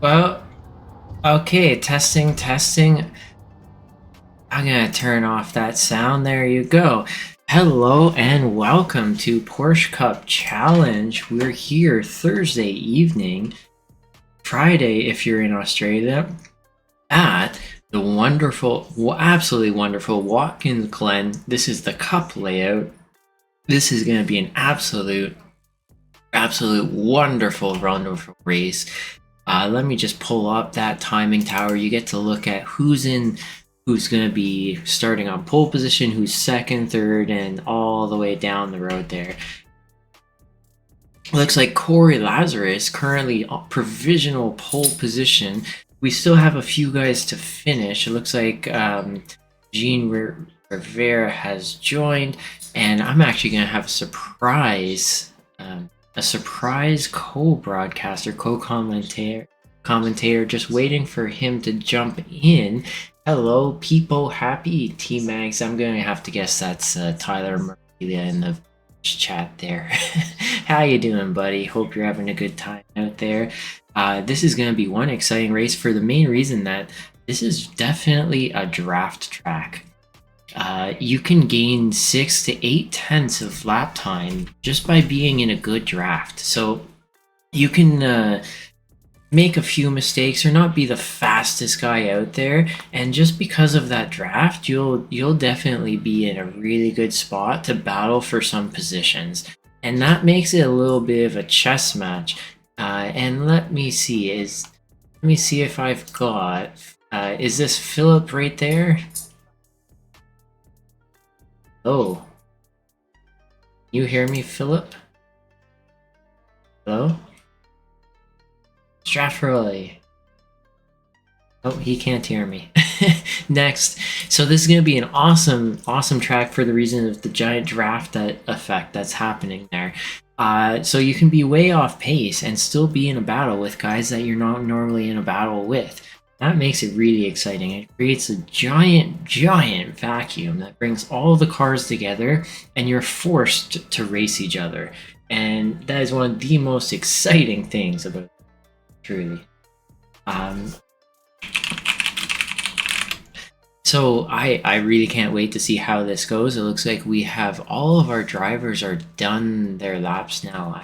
Well, okay, testing, testing. I'm gonna turn off that sound. There you go. Hello and welcome to Porsche Cup Challenge. We're here Thursday evening, Friday if you're in Australia, at the wonderful, absolutely wonderful Watkins Glen. This is the cup layout. This is gonna be an absolute wonderful race. Let me just pull up that timing tower. You get to look at who's going to be starting on pole position, who's second, third, and all the way down the road there. Looks like Corey Lazarus currently provisional pole position. We still have a few guys to finish. It looks like Jean Rivera has joined, and I'm actually going to have a surprise co-broadcaster, commentator, just waiting for him to jump in. Hello, people. Happy T-Mags. I'm going to have to guess that's Tyler Maria in the chat there. How you doing, buddy? Hope you're having a good time out there. This is going to be one exciting race for the main reason that this is definitely a draft track. You can gain 6 to 8 tenths of lap time just by being in a good draft. So you can make a few mistakes or not be the fastest guy out there, and just because of that draft, you'll definitely be in a really good spot to battle for some positions, and that makes it a little bit of a chess match. And let me see if I've got is this Philip right there? Oh, you hear me, Philip? Hello? Stratford. Oh, he can't hear me. Next. So this is going to be an awesome track for the reason of the giant draft effect that's happening there. So you can be way off pace and still be in a battle with guys that you're not normally in a battle with. That makes it really exciting. It creates a giant vacuum that brings all the cars together, and you're forced to race each other. And that is one of the most exciting things about it, truly. So I really can't wait to see how this goes. It looks like we have all of our drivers are done their laps now.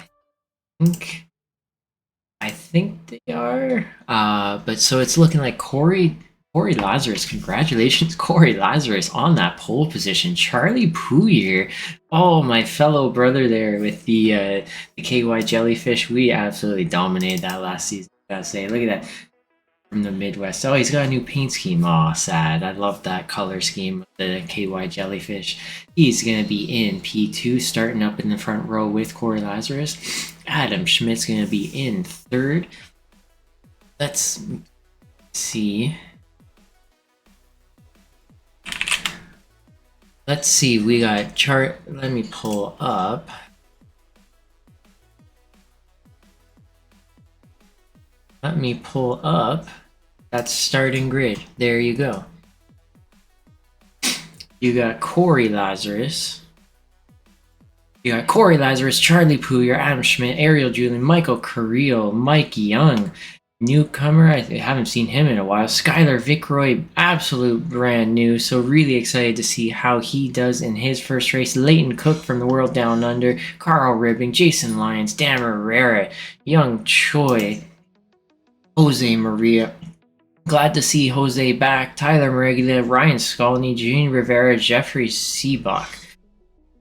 I think they are. But so it's looking like Corey Lazarus. Congratulations, Corey Lazarus, on that pole position. Charlie Pouyer, oh, my fellow brother there with the KY Jellyfish. We absolutely dominated that last season, I gotta say. Look at that from the Midwest. Oh, he's got a new paint scheme. Aw, sad. I love that color scheme, the KY Jellyfish. He's going to be in P2, starting up in the front row with Corey Lazarus. Adam Schmidt's going to be in third. Let's see. We got chart. Let me pull up. That starting grid. There you go. You got Corey Lazarus. Charlie Pouyer, Adam Schmidt, Ariel Julian, Michael Carrillo, Mike Young, newcomer. I haven't seen him in a while. Skylar Vickroy, absolute brand new. So really excited to see how he does in his first race. Leighton Cook from the World Down Under, Carl Ribbing, Jason Lyons, Dan Herrera, Young Choi, Jose Maria. Glad to see Jose back. Tyler Mareglia, Ryan Skolny, Jean Rivera, Jeffrey Seabach.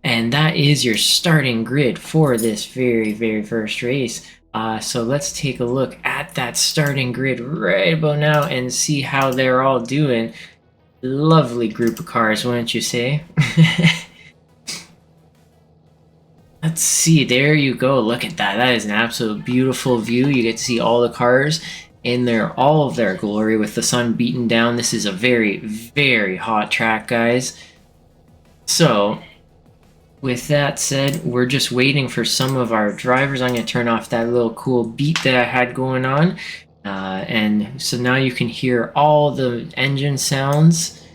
And that is your starting grid for this very first race. So let's take a look at that starting grid right about now and see how they're all doing. Lovely group of cars, wouldn't you say? Let's see, there you go. Look at that. That is an absolute beautiful view. You get to see all the cars in all of their glory with the sun beating down. This is a very hot track, guys. So with that said, we're just waiting for some of our drivers. I'm going to turn off that little cool beat that I had going on. And so now you can hear all the engine sounds.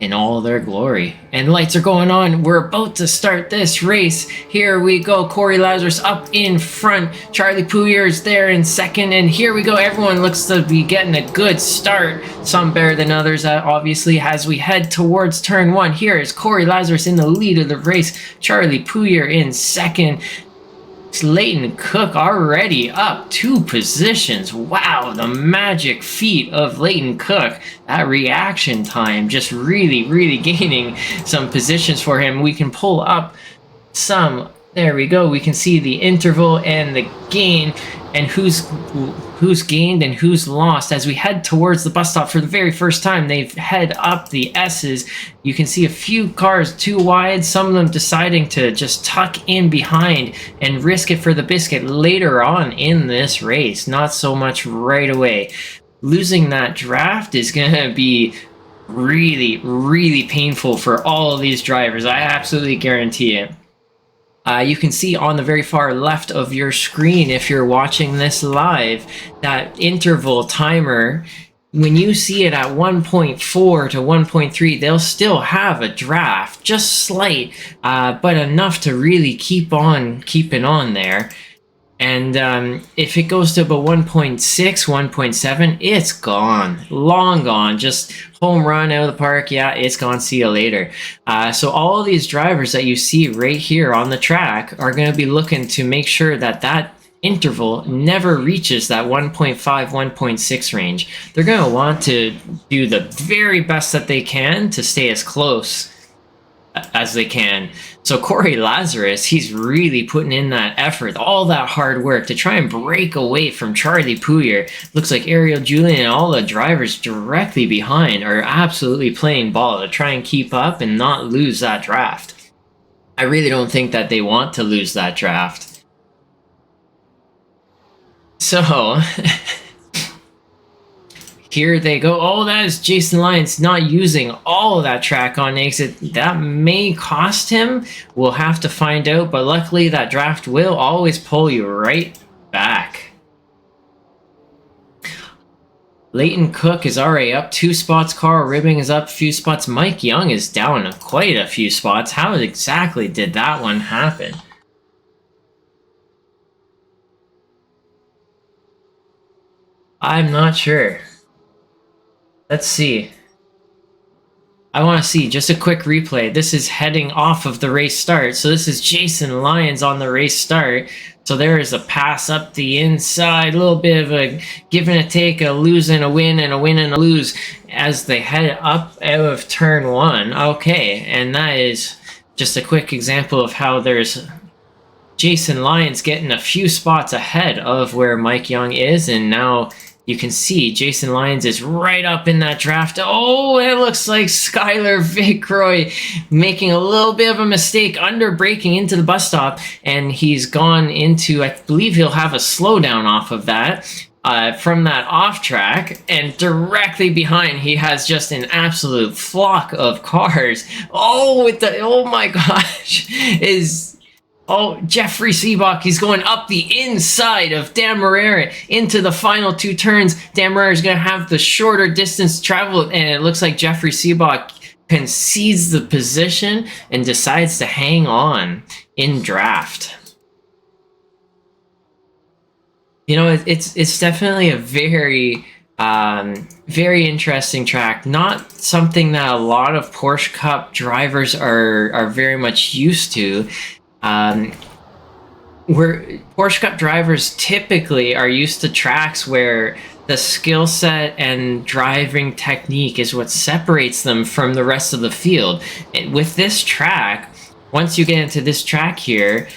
in all their glory. And lights are going on. We're about to start this race. Here we go. Corey Lazarus up in front. Charlie Pouliot is there in second. And here we go. Everyone looks to be getting a good start. Some better than others, obviously, as we head towards turn one. Here is Corey Lazarus in the lead of the race. Charlie Pouliot in second. Leighton Cook already up 2 positions. Wow, the magic feat of Leighton Cook. That reaction time just really gaining some positions for him. We can pull up some. There we go. We can see the interval and the gain and who's gained and who's lost. As we head towards the bus stop for the very first time, they've head up the S's. You can see a few cars too wide, some of them deciding to just tuck in behind and risk it for the biscuit later on in this race, not so much right away. Losing that draft is going to be really painful for all of these drivers. I absolutely guarantee it. You can see on the very far left of your screen, if you're watching this live, that interval timer. When you see it at 1.4 to 1.3, they'll still have a draft, just slight, but enough to really keep on keeping on there. And if it goes to about 1.6, 1.7, it's gone. Long gone. Just home run out of the park. Yeah, it's gone. See you later. So all of these drivers that you see right here on the track are going to be looking to make sure that that interval never reaches that 1.5, 1.6 range. They're going to want to do the very best that they can to stay as close as they can. So Corey Lazarus, he's really putting in that effort, all that hard work to try and break away from Charlie Pouliot. Looks like Ariel Julian and all the drivers directly behind are absolutely playing ball to try and keep up and not lose that draft. I really don't think that they want to lose that draft. So here they go. Oh, that is Jason Lyons not using all of that track on exit. That may cost him. We'll have to find out, but luckily that draft will always pull you right back. Leighton Cook is already up 2 spots. Carl Ribbing is up a few spots. Mike Young is down quite a few spots. How exactly did that one happen? I'm not sure. Let's see. I want to see just a quick replay. This is heading off of the race start. So this is Jason Lyons on the race start. So there is a pass up the inside, a little bit of a give and a take, a lose and a win, and a win and a lose as they head up out of turn 1. Okay, and that is just a quick example of how there's Jason Lyons getting a few spots ahead of where Mike Young is, and now you can see Jason Lyons is right up in that draft. Oh, it looks like Skylar Vicroy making a little bit of a mistake under braking into the bus stop, and he's gone into, I believe he'll have a slowdown off of that from that off track, and directly behind he has just an absolute flock of cars. Oh, oh my gosh, Oh, Jeffrey Seabach, he's going up the inside of Dan Marrera into the final 2 turns. Dan Marrera is going to have the shorter distance traveled, and it looks like Jeffrey Seabach concedes the position and decides to hang on in draft. You know, it's definitely a very interesting track. Not something that a lot of Porsche Cup drivers are very much used to. Where Porsche Cup drivers typically are used to tracks where the skill set and driving technique is what separates them from the rest of the field. And with this track, once you get into this track here,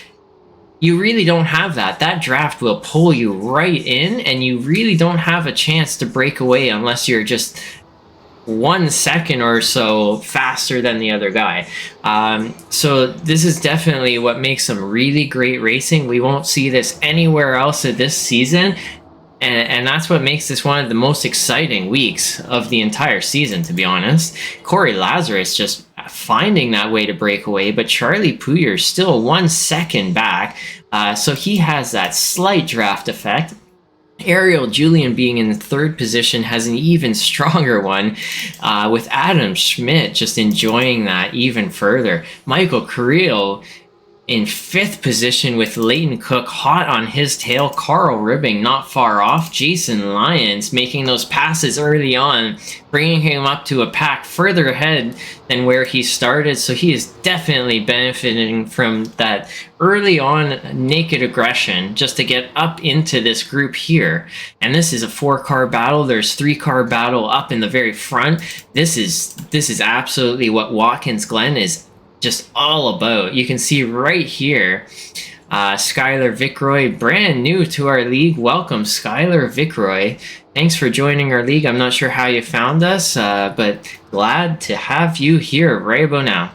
you really don't have that. That draft will pull you right in, and you really don't have a chance to break away unless you're just 1 second or so faster than the other guy. So this is definitely what makes some really great racing. We won't see this anywhere else this season, and that's what makes this one of the most exciting weeks of the entire season, to be honest. Corey Lazarus just finding that way to break away, but Charlie Pouliot still 1 second back, so he has that slight draft effect. Ariel Julian being in third position has an even stronger one, with Adam Schmidt just enjoying that even further. Michael Carrillo in fifth position with Leighton Cook hot on his tail. Carl Ribbing not far off. Jason Lyons making those passes early on, bringing him up to a pack further ahead than where he started. So he is definitely benefiting from that early on naked aggression just to get up into this group here. And this is a 4-car battle. There's 3-car battle up in the very front. This is absolutely what Watkins Glen is just all about. You can see right here, Skylar Vickroy, brand new to our league. Welcome, Skylar Vickroy. Thanks for joining our league. I'm not sure how you found us, but glad to have you here right about now.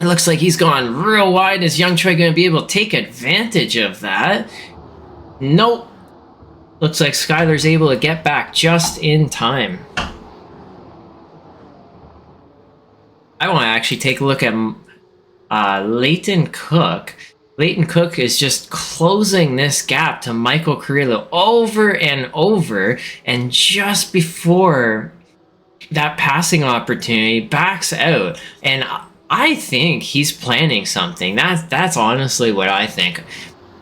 It looks like he's gone real wide. Is Young Troy going to be able to take advantage of that? Nope. Looks like Skylar's able to get back just in time. I want to actually take a look at Leighton Cook. Leighton Cook is just closing this gap to Michael Carrillo over and over, and just before that passing opportunity backs out. And I think he's planning something. That's honestly what I think.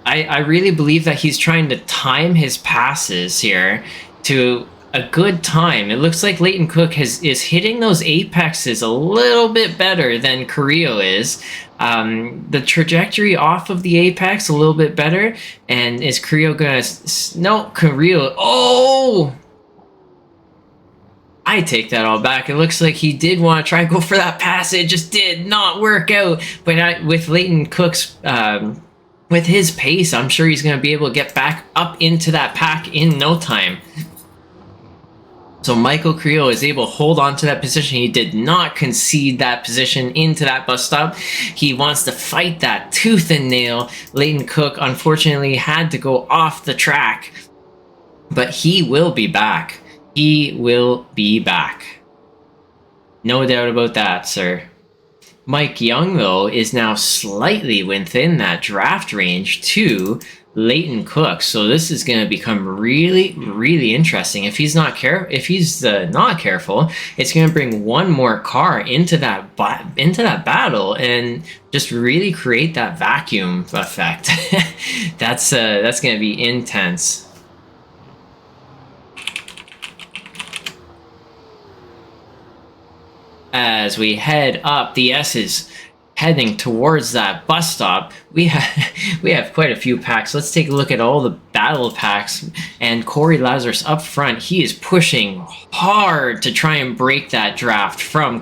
I really believe that he's trying to time his passes here to a good time. It looks like Leighton Cook is hitting those apexes a little bit better than Carrillo is. The trajectory off of the apex a little bit better. And is Carrillo gonna... No, Carrillo... Oh! I take that all back. It looks like he did want to try and go for that pass. It just did not work out. But with Leighton Cook's... with his pace, I'm sure he's going to be able to get back up into that pack in no time. So Michael Carrillo is able to hold on to that position. He did not concede that position into that bus stop. He wants to fight that tooth and nail. Leighton Cook, unfortunately, had to go off the track. But he will be back. He will be back. No doubt about that, sir. Mike Young, though, is now slightly within that draft range to Leighton Cook, so this is going to become really, really interesting. If he's not careful, it's going to bring one more car into that battle and just really create that vacuum effect. That's going to be intense. As we head up, the S is heading towards that bus stop. We have quite a few packs. Let's take a look at all the battle packs. And Corey Lazarus up front, he is pushing hard to try and break that draft from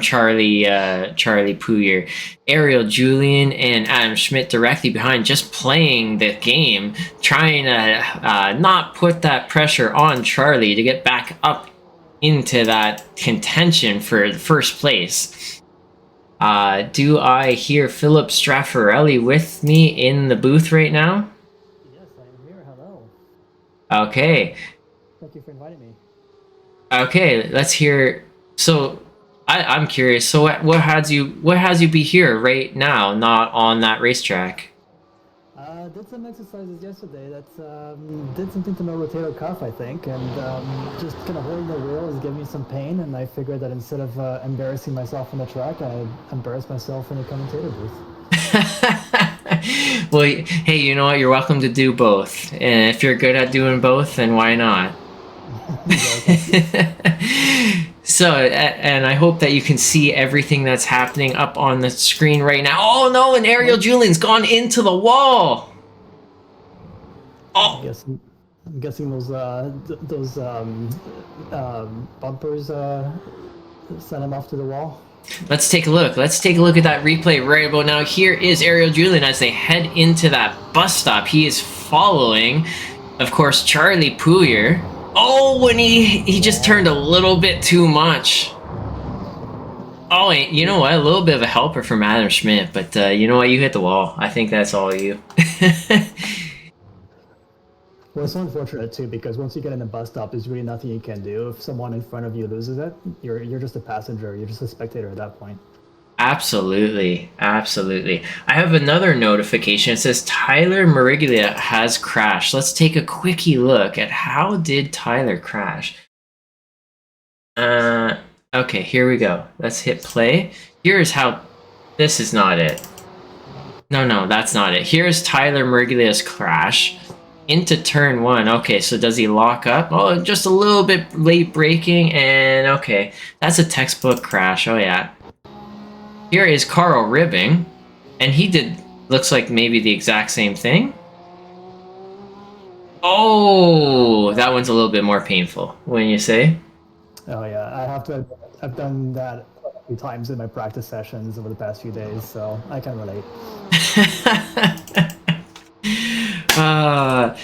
Charlie Pouyer. Ariel Julian and Adam Schmidt directly behind, just playing the game, trying to not put that pressure on Charlie to get back up into that contention for the first place. Do I hear Philip Straffarelli with me in the booth right now? Yes, I am here. Hello. Okay. Thank you for inviting me. Okay, let's hear. So, I'm curious. So, what has you be here right now, not on that racetrack? Did some exercises yesterday. Did something to my rotator cuff, I think, and just kind of holding the wheel is giving me some pain. And I figured that instead of embarrassing myself on the track, I embarrass myself in the commentator booth. Well, hey, you know what? You're welcome to do both. And if you're good at doing both, then why not? So, and I hope that you can see everything that's happening up on the screen right now. Oh no, and Ariel Julian's gone into the wall. Oh. I'm guessing those bumpers sent him off to the wall. Let's take a look. Let's take a look at that replay right about now. Here is Ariel Julian as they head into that bus stop. He is following, of course, Charlie Pouyer. Oh, when he just turned a little bit too much. Oh, you know what? A little bit of a helper from Adam Schmidt, but you know what? You hit the wall. I think that's all you. Well, it's so unfortunate too, because once you get in a bus stop, there's really nothing you can do. If someone in front of you loses it, you're just a passenger. You're just a spectator at that point. Absolutely, absolutely. I have another notification. It says Tyler Mariglia has crashed. Let's take a quickie look at how did Tyler crash. Uh, okay, here we go. Let's hit play. Here's how. This is not it. No, that's not it. Here's Tyler Meriglia's crash into turn one. Okay, so does he lock up? Oh, just a little bit late braking, and okay, that's a textbook crash. Oh yeah. Here is Carl ribbing, and he did looks like maybe the exact same thing. Oh, that one's a little bit more painful, wouldn't you say? Oh yeah, I have to admit, I've done that a few times in my practice sessions over the past few days, so I can relate. uh,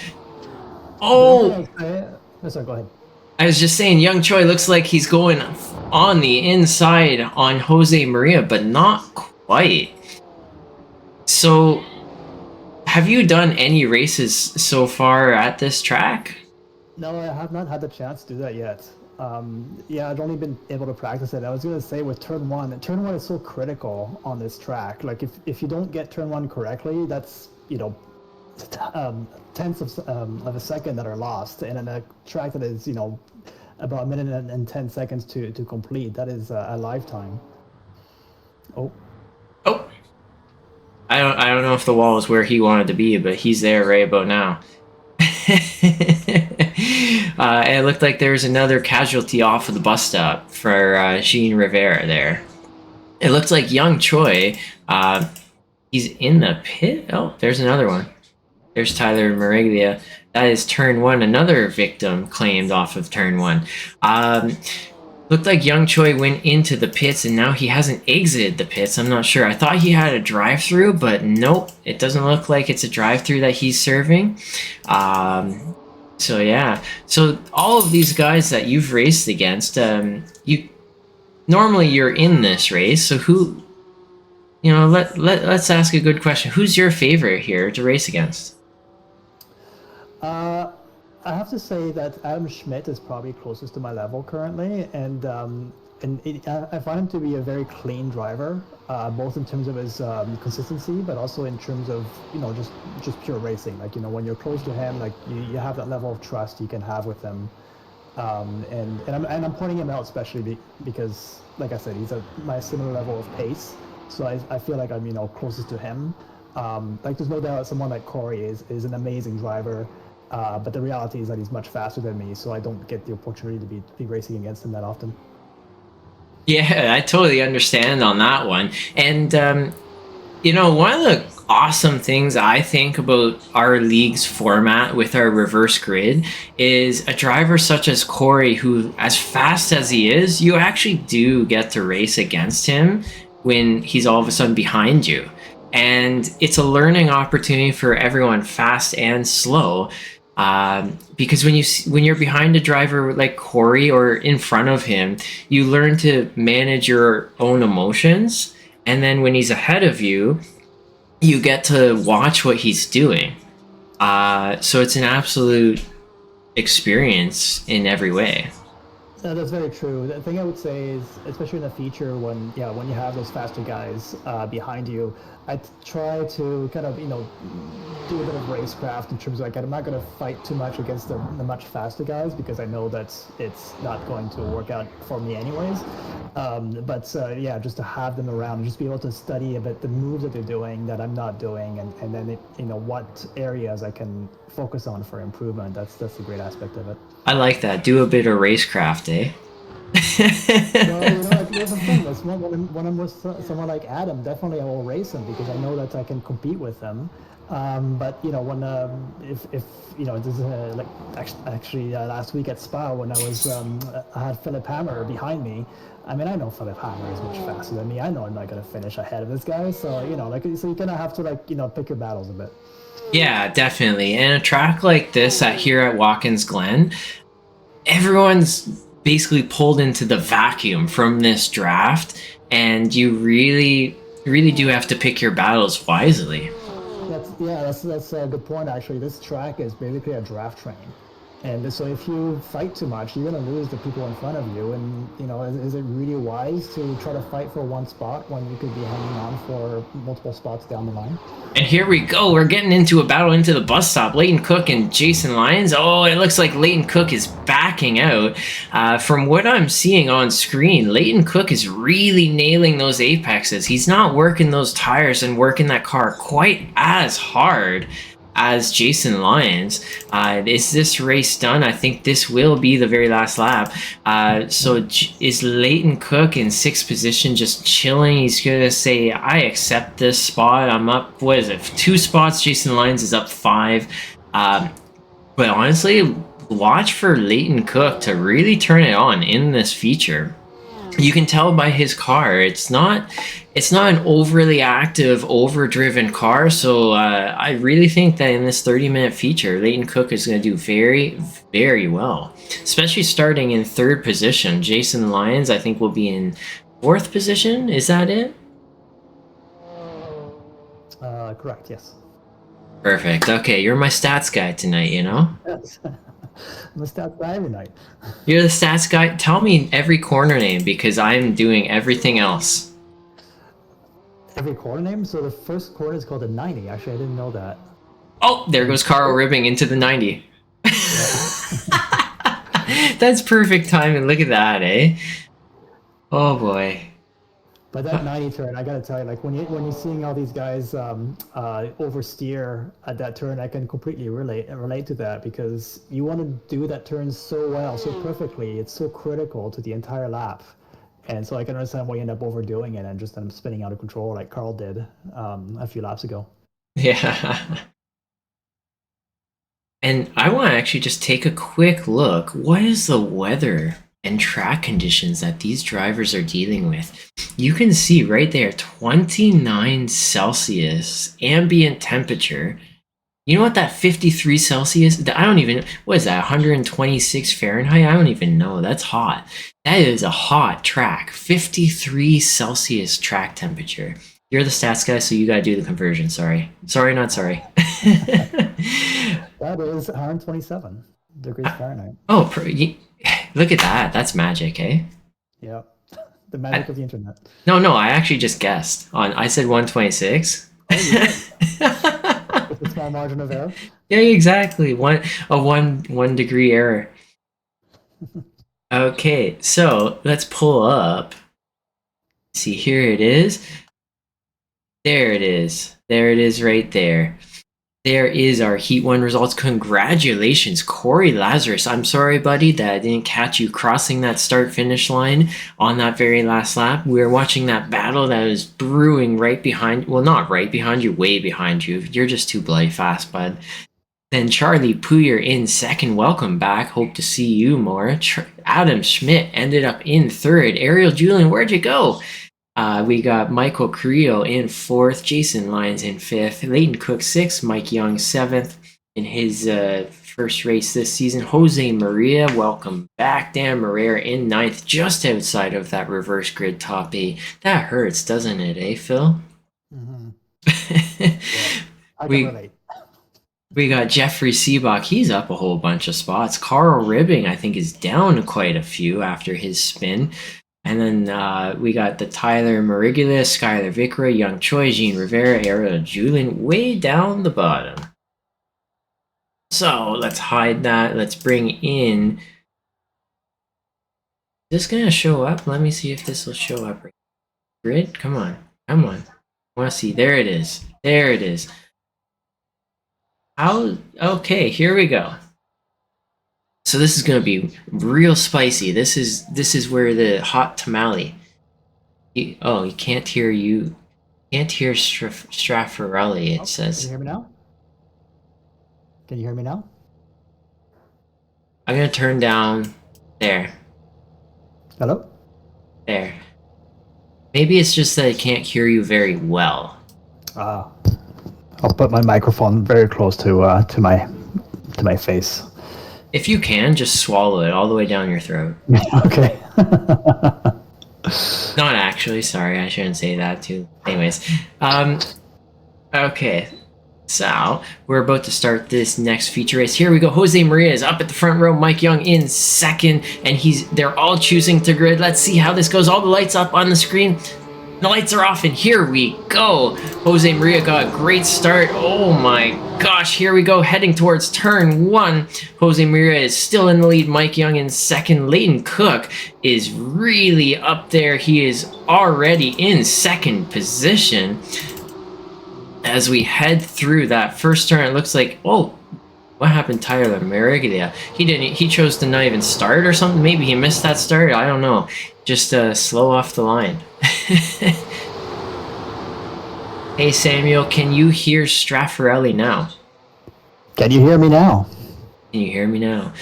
The one thing oh, I say, oh, sorry, go ahead. I was just saying, Young Choi looks like he's going on the inside on Jose Maria, but not quite. So, have you done any races so far at this track? No, I have not had the chance to do that yet. Yeah, I've only been able to practice it. I was gonna say with turn one is so critical on this track. Like if you don't get turn one correctly, that's tenths of a second that are lost, and in a track that is about a minute and 10 seconds to complete, that is a lifetime. Oh, Oh, I don't know if the wall is where he wanted to be, but he's there right about now. And it looked like there was another casualty off of the bus stop for Jean Rivera there. It looks like Young Choi, he's in the pit. Oh, there's another one. There's Tyler Mariglia. That is turn one, another victim claimed off of turn one. Looked like Young Choi went into the pits and now he hasn't exited the pits. I'm not sure. I thought he had a drive-through, but nope. It doesn't look like it's a drive-through that he's serving. So yeah. So all of these guys that you've raced against, normally you're in this race. So who, let's ask a good question. Who's your favorite here to race against? uh, I have to say that Adam Schmidt is probably closest to my level currently, and I find him to be a very clean driver, both in terms of his consistency, but also in terms of just pure racing. Like when you're close to him, like you have that level of trust you can have with him, and I'm pointing him out especially because, like I said, he's at my similar level of pace, so I feel like I'm closest to him. Like there's no doubt someone like Corey is an amazing driver. But the reality is that he's much faster than me, so I don't get the opportunity to be racing against him that often. Yeah, I totally understand on that one. And one of the awesome things I think about our league's format with our reverse grid is a driver such as Corey, who, as fast as he is, you actually do get to race against him when he's all of a sudden behind you. And it's a learning opportunity for everyone, fast and slow. Because when you're behind a driver like Corey or in front of him, you learn to manage your own emotions, and then when he's ahead of you, you get to watch what he's doing. So it's an absolute experience in every way. That's very true. The thing I would say is, especially in the feature, when you have those faster guys behind you, I try to kind of do a bit of racecraft in terms of like I'm not going to fight too much against the much faster guys because I know that it's not going to work out for me anyways. But yeah, just to have them around and just be able to study a bit the moves that they're doing that I'm not doing, and then what areas I can focus on for improvement. That's a great aspect of it. I like that. Do a bit of racecraft, eh? Well, like, there's a thing. That's when I'm with someone like Adam, definitely I will race him because I know that I can compete with him. But when if this is like actually last week at Spa when I had Philip Hammer behind me. I mean, I know Philip Hammer is much faster than me. I know I'm not gonna finish ahead of this guy. So so you kind of have to pick your battles a bit. Yeah, definitely. And a track like this here at Watkins Glen, everyone's basically pulled into the vacuum from this draft, and you really, really do have to pick your battles wisely. That's a good point actually. This track is basically a draft train. And so if you fight too much, you're going to lose the people in front of you. And, is it really wise to try to fight for one spot when you could be hanging on for multiple spots down the line? And here we go. We're getting into a battle into the bus stop. Leighton Cook and Jason Lyons. Oh, it looks like Leighton Cook is backing out. From what I'm seeing on screen, Leighton Cook is really nailing those apexes. He's not working those tires and working that car quite as hard as Jason Lyons. Is this race done? I think this will be the very last lap. So is Leighton Cook in 6th position just chilling? He's gonna say, I accept this spot. I'm up, what is it, 2 spots? Jason Lyons is up 5. But honestly, watch for Leighton Cook to really turn it on in this feature. You can tell by his car, it's not an overly active, overdriven car. So I really think that in this 30-minute feature, Leighton Cook is going to do very, very well, especially starting in 3rd position. Jason Lyons, I think, will be in 4th position. Is that it? Correct, yes. Perfect. Okay, you're my stats guy tonight, Yes. I'm a stats guy every night. You're the stats guy. Tell me every corner name because I'm doing everything else. Every corner name? So the first corner is called a 90. Actually, I didn't know that. Oh, there goes Carl Ribbing into the 90. That's perfect timing. Look at that, eh? Oh boy. But that 90 turn, I gotta tell you, like when you're seeing all these guys oversteer at that turn, I can completely relate to that, because you want to do that turn so well, so perfectly. It's so critical to the entire lap, and so I can understand why you end up overdoing it and just end up spinning out of control, like Carl did a few laps ago. Yeah. And I want to actually just take a quick look. What is the weather and track conditions that these drivers are dealing with? You can see right there, 29 Celsius ambient temperature. You know what that 53 Celsius, I don't even, what is that, 126 Fahrenheit? I don't even know. That's hot. That is a hot track. 53 Celsius track temperature. You're the stats guy, so you gotta do the conversion. Sorry. Sorry, not sorry. That is 127 degrees Fahrenheit. Oh, look at that. That's magic, eh? Yeah. The magic of the internet. No, I actually just guessed. I said 126. With a small margin of error. Yeah, exactly. One degree error. Okay, so let's pull up. See, here it is. There it is. There it is right there. There is our Heat 1 results. Congratulations, Corey Lazarus. I'm sorry, buddy, that I didn't catch you crossing that start-finish line on that very last lap. We were watching that battle that was brewing right behind, well, not right behind you, way behind you. You're just too bloody fast, bud. Then Charlie Puyer in 2nd. Welcome back. Hope to see you more. Adam Schmidt ended up in 3rd. Ariel Julian, where'd you go? We got Michael Carrillo in 4th, Jason Lyons in 5th, Leighton Cook 6th, Mike Young 7th in his first race this season. Jose Maria, welcome back. Dan Marrera in 9th, just outside of that reverse grid top 8. That hurts, doesn't it, eh, Phil? Mm-hmm. Yeah, I can relate. We got Jeffrey Seabach. He's up a whole bunch of spots. Carl Ribbing, I think, is down quite a few after his spin. And then we got the Tyler Marigula, Skylar Vicra, Young Choi, Jean Rivera, Ariel Julian way down the bottom. So let's hide that. Let's bring in. Is this going to show up? Let me see if this will show up. Grid? Come on. Come on. I want to see. There it is. There it is. Okay, here we go. So this is going to be real spicy. This is where the hot tamale. He can't hear you. Can't hear Straffarelli, it says. Can you hear me now? Can you hear me now? I'm going to turn down there. Hello? There. Maybe it's just that I can't hear you very well. I'll put my microphone very close to my face. If you can, just swallow it all the way down your throat. Okay. Not actually. Sorry, I shouldn't say that too. Anyways, okay. So we're about to start this next feature race. Here we go. Jose Maria is up at the front row. Mike Young in second, and they're all choosing to grid. Let's see how this goes. All the lights up on the screen. The lights are off, and here we go. Jose Maria got a great start. Oh my gosh, here we go, heading towards turn one. Jose Maria is still in the lead. Mike Young in second. Leighton Cook is really up there. He is already in second position. As we head through that first turn, it looks like, oh, what happened to Tyler Mariglia? He chose to not even start or something. Maybe he missed that start. I don't know. Just slow off the line. Hey Samuel, can you hear Straffarelli now? Can you hear me now? Can you hear me now?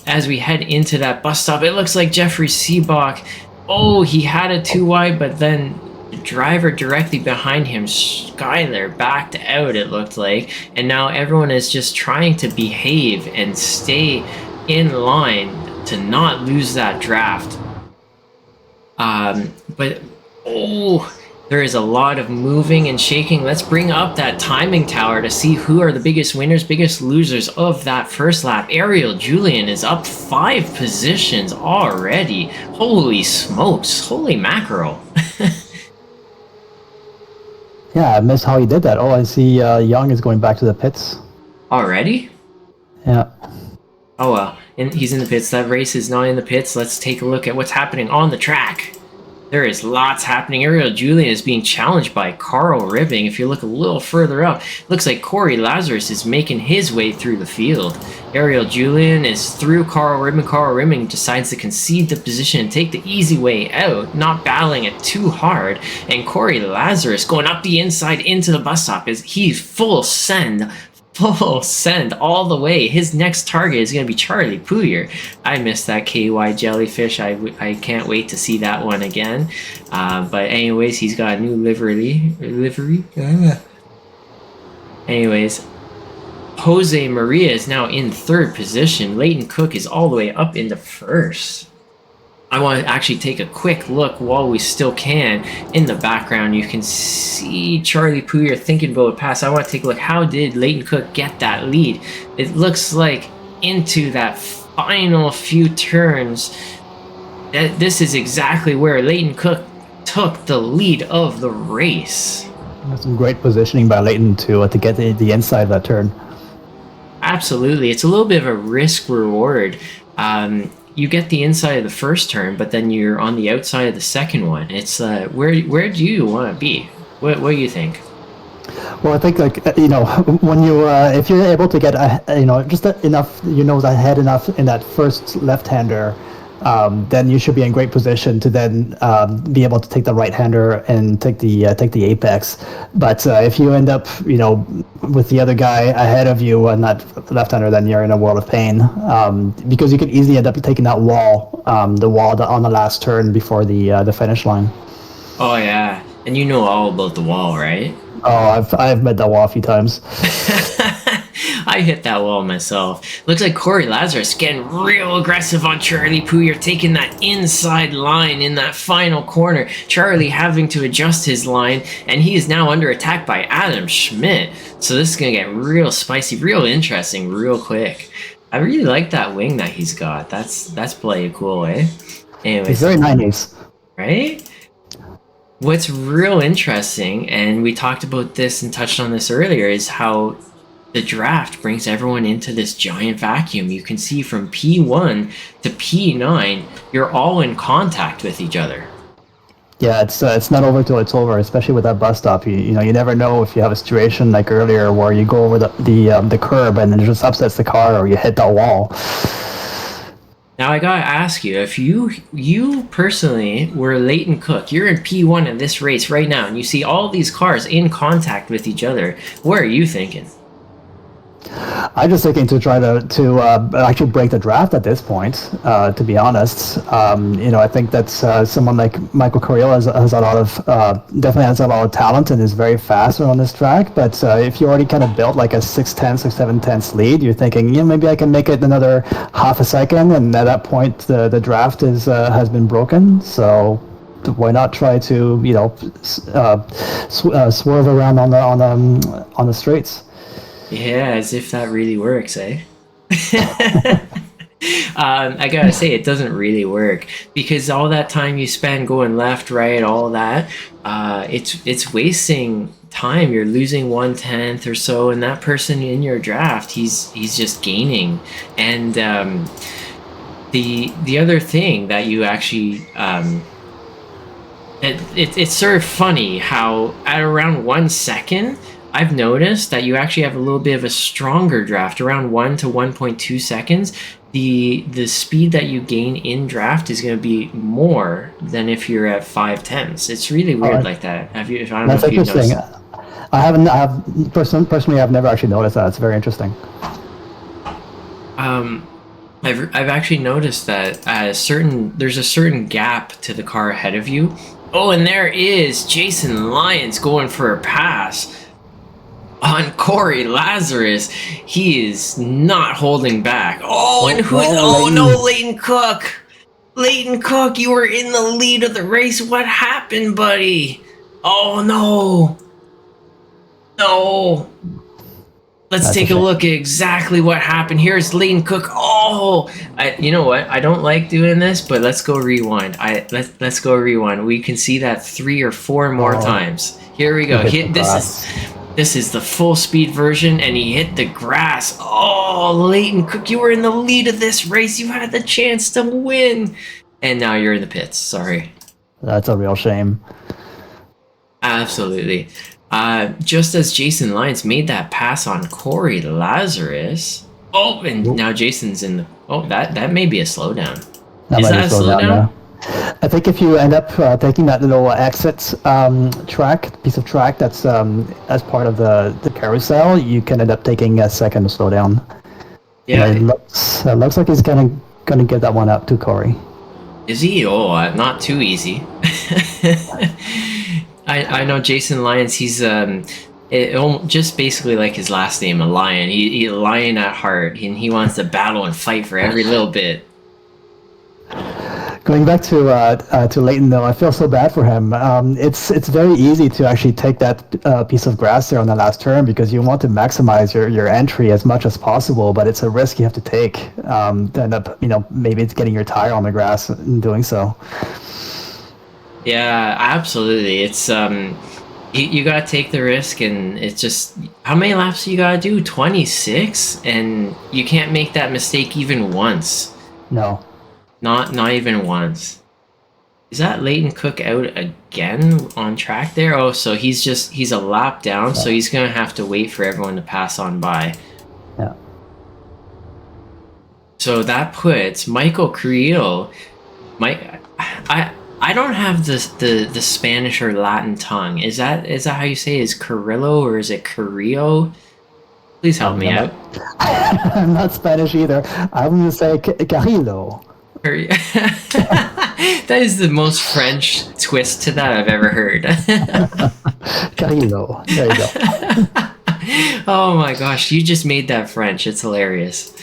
As we head into that bus stop, it looks like Jeffrey Seabach. Oh, he had it too wide, but then the driver directly behind him, Skyler, backed out, it looked like. And now everyone is just trying to behave and stay in line to not lose that draft. But, oh, there is a lot of moving and shaking. Let's bring up that timing tower to see who are the biggest winners, biggest losers of that first lap. Ariel Julian is up 5 positions already. Holy smokes. Holy mackerel. Yeah, I missed how he did that. Oh, I see Young is going back to the pits. Already? Yeah. Oh well, and he's in the pits. That race is not in the pits. Let's take a look at what's happening on the track. There is lots happening. Ariel Julian is being challenged by Carl Ribbing. If you look a little further up, looks like Corey Lazarus is making his way through the field. Ariel Julian is through Carl Ribbing. Carl Ribbing decides to concede the position and take the easy way out, not battling it too hard. And Corey Lazarus going up the inside into the bus stop is he's full send all the way. His next target is going to be Charlie Puyer. I missed that KY jellyfish. I can't wait to see that one again. But anyways, he's got a new livery. Anyways, Jose Maria is now in third position. Leighton Cook is all the way up into first. I want to actually take a quick look while we still can. In the background, you can see Charlie Puyer thinking about a pass. I want to take a look. How did Leighton Cook get that lead? It looks like into that final few turns, this is exactly where Leighton Cook took the lead of the race. Some great positioning by Leighton to get the inside of that turn. Absolutely. It's a little bit of a risk reward. You get the inside of the first turn, but then you're on the outside of the second one. It's where do you want to be? What do you think? Well, I think when you if you're able to get just enough ahead enough in that first left-hander, then you should be in great position to then be able to take the right-hander and take the apex. But if you end up with the other guy ahead of you on that left-hander, then you're in a world of pain, because you could easily end up taking that wall, on the last turn before the finish line. Oh yeah, and you know all about the wall, right? Oh, I've met that wall a few times. I hit that wall myself. Looks like Corey Lazarus getting real aggressive on Charlie Puyer, taking that inside line in that final corner. Charlie having to adjust his line, and he is now under attack by Adam Schmidt. So this is going to get real spicy, real interesting, real quick. I really like that wing that he's got. That's bloody cool, eh? Anyways, it's very 90s. Right? What's real interesting, and we talked about this and touched on this earlier, is how the draft brings everyone into this giant vacuum. You can see from P1 to P9, you're all in contact with each other. Yeah, it's not over till it's over, especially with that bus stop. You never know if you have a situation like earlier where you go over the curb and it just upsets the car, or you hit that wall. Now I gotta ask you, if you personally were Leighton Cook, you're in P1 in this race right now, and you see all these cars in contact with each other, what are you thinking? I'm just thinking to try to actually break the draft at this point. To be honest, I think that someone like Michael Carrillo has a lot of definitely has a lot of talent and is very fast on this track. But if you already kind of built like a 6/10, 6/7/10 lead, you're thinking, maybe I can make it another half a second, and at that point the draft has been broken. So why not try to swerve around on the straights? Yeah, as if that really works, eh? I gotta say, it doesn't really work because all that time you spend going left, right, all that, it's wasting time. You're losing 1/10 or so, and that person in your draft, he's just gaining. And the other thing that you actually it's sort of funny how at around 1 second I've noticed that you actually have a little bit of a stronger draft around 1 to 1.2 seconds. The speed that you gain in draft is going to be more than if you're at 5/10. It's really weird like that. Have you? I don't That's know if you've interesting. noticed. I have personally, I've never actually noticed that. It's very interesting. I've actually noticed that there's a certain gap to the car ahead of you. Oh, and there is Jason Lyons going for a pass on Corey Lazarus. He is not holding back. Oh, and who? Oh no, Leighton Cook. Leighton Cook, you were in the lead of the race. What happened, buddy? Oh no. No. Let's take a look at exactly what happened. Here's Leighton Cook. Oh, you know what? I don't like doing this, but let's go rewind. Let's go rewind. We can see that 3 or 4 more times. Here we go. This is the full speed version, and he hit the grass. Oh, Leighton Cook, you were in the lead of this race. You had the chance to win, and now you're in the pits. Sorry. That's a real shame. Absolutely. Just as Jason Lyons made that pass on Corey Lazarus. Oh, and now Jason's in the... Oh, that may be a slowdown. Is that a slowdown? Yeah. I think if you end up taking that little exit piece of track that's as part of the carousel, you can end up taking a second slowdown. Yeah. And it looks like he's gonna get that one up to Corey. Is he? Oh, not too easy. I know Jason Lyons. He's just basically like his last name, a lion. He's a lion at heart, and he wants to battle and fight for every little bit. Going back to Leighton, though, I feel so bad for him. It's very easy to actually take that piece of grass there on the last turn because you want to maximize your entry as much as possible, but it's a risk you have to take to end up, maybe it's getting your tire on the grass in doing so. Yeah, absolutely. It's you gotta take the risk, and it's just how many laps you gotta do? 26, and you can't make that mistake even once. No. Not even once. Is that Leighton Cook out again on track there? Oh, so he's a lap down, so he's gonna have to wait for everyone to pass on by. Yeah. So that puts Michael Carrillo. I don't have the Spanish or Latin tongue. Is that how you say it? Is Carrillo or is it Carrillo? Please help me out. I'm not Spanish either. I'm gonna say Carrillo. That is the most French twist to that I've ever heard. Carrillo. There you go. Oh my gosh, you just made that French. It's hilarious.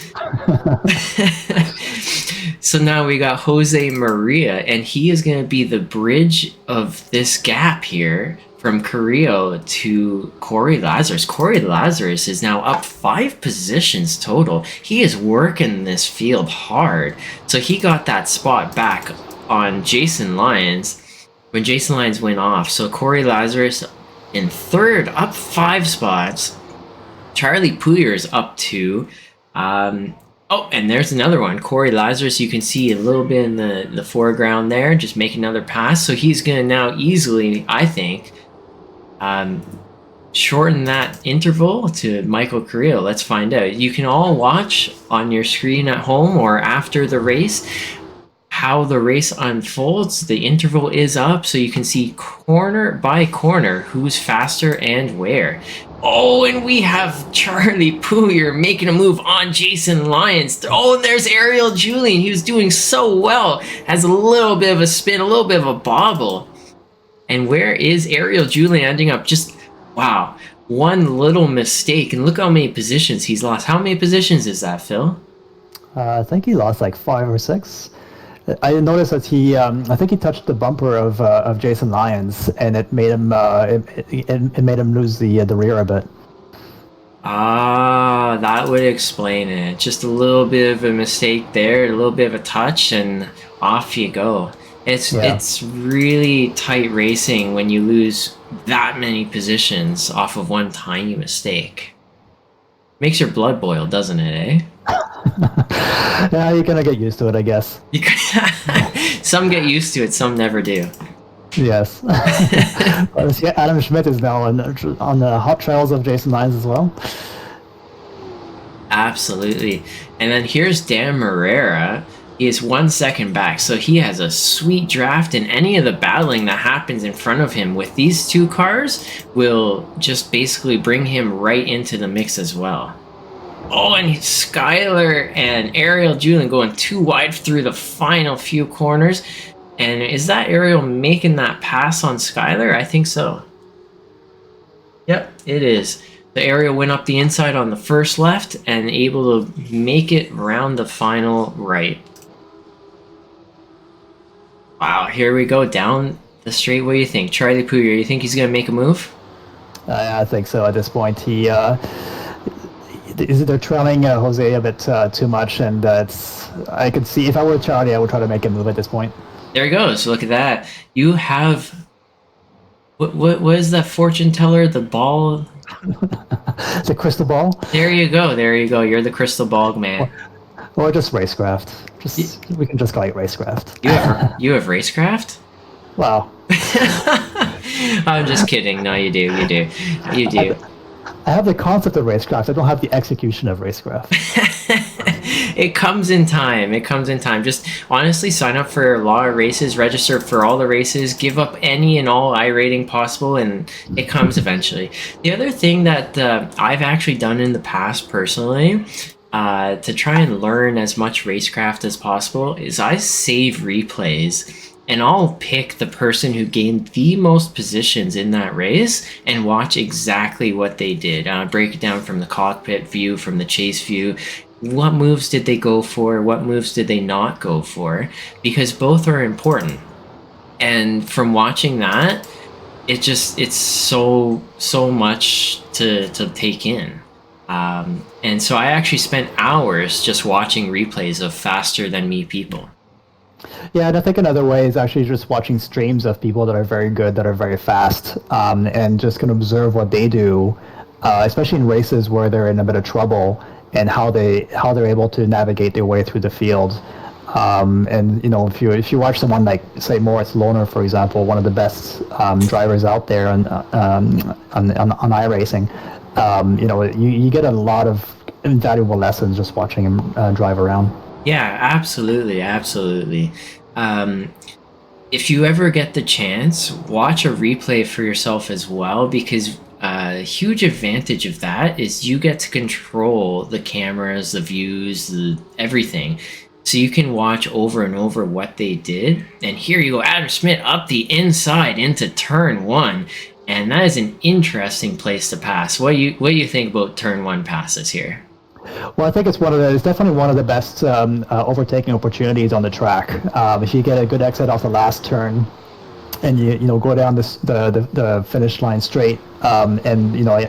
So now we got Jose Maria, and he is going to be the bridge of this gap here from Carrillo to Corey Lazarus. Corey Lazarus is now up 5 positions total. He is working this field hard. So he got that spot back on Jason Lyons when Jason Lyons went off. So Corey Lazarus in 3rd, up 5 spots. Charlie Pouillet's up 2. Oh, and there's another one. Corey Lazarus, you can see a little bit in the foreground there. Just make another pass. So he's going to now easily, I think, shorten that interval to Michael Carrillo. Let's find out. You can all watch on your screen at home or after the race how the race unfolds. The interval is up, so you can see corner by corner who's faster and where. Oh, and we have Charlie Pouillet making a move on Jason Lyons. Oh, and there's Ariel Julian. He was doing so well. Has a little bit of a spin, a little bit of a bobble. And where is Ariel Julian ending up? Just, wow, one little mistake. And look how many positions he's lost. How many positions is that, Phil? I think he lost like 5 or 6. I noticed that I think he touched the bumper of Jason Lyons, and it made him it made him lose the rear a bit. Ah, that would explain it. Just a little bit of a mistake there, a little bit of a touch, and off you go. Yeah. It's really tight racing when you lose that many positions off of one tiny mistake. Makes your blood boil, doesn't it, eh? Yeah, you're gonna get used to it, I guess. Some get used to it, some never do. Yes. But yeah, Adam Schmidt is now on the hot trails of Jason Lyons as well. Absolutely. And then here's Dan Morera. He is 1 second back, so he has a sweet draft, and any of the battling that happens in front of him with these two cars will just basically bring him right into the mix as well. Oh, and Skyler and Ariel Julian going too wide through the final few corners. And is that Ariel making that pass on Skyler? I think so. Yep, it is. The Ariel went up the inside on the first left and able to make it around the final right. Wow, here we go down the straight. What do you think? Charlie Puyer, you think he's going to make a move? I think so at this point. They're trailing Jose a bit too much, and I could see if I were Charlie, I would try to make a move at this point. There he goes. Look at that. You have what is that fortune teller? The ball. The crystal ball. There you go. There you go. You're the crystal ball man. Or just racecraft. We can just call it racecraft. You have racecraft? Wow. I'm just kidding. No, you do. You do. You do. I have the concept of racecraft. I don't have the execution of racecraft. It comes in time. It comes in time. Just honestly sign up for a lot of races, register for all the races, give up any and all iRating possible, and it comes eventually. The other thing that I've actually done in the past personally, to try and learn as much racecraft as possible, is I save replays. And I'll pick the person who gained the most positions in that race and watch exactly what they did. Break it down from the cockpit view, from the chase view. What moves did they go for? What moves did they not go for? Because both are important. And from watching that, it's so much to take in. And so I actually spent hours just watching replays of faster than me people. Yeah, and I think another way is actually just watching streams of people that are very good, that are very fast, and just can observe what they do, especially in races where they're in a bit of trouble, and how they're able to navigate their way through the field. And if you watch someone like, say, Moritz Lohner, for example, one of the best drivers out there on iRacing, you get a lot of invaluable lessons just watching him drive around. Yeah, absolutely, absolutely. If you ever get the chance, watch a replay for yourself as well, because a huge advantage of that is you get to control the cameras, the views, everything. So you can watch over and over what they did. And here you go, Adam Schmidt up the inside into turn one. And that is an interesting place to pass. What do you think about turn one passes here? Well, I think it's definitely one of the best overtaking opportunities on the track. If you get a good exit off the last turn, and you go down the finish line straight, and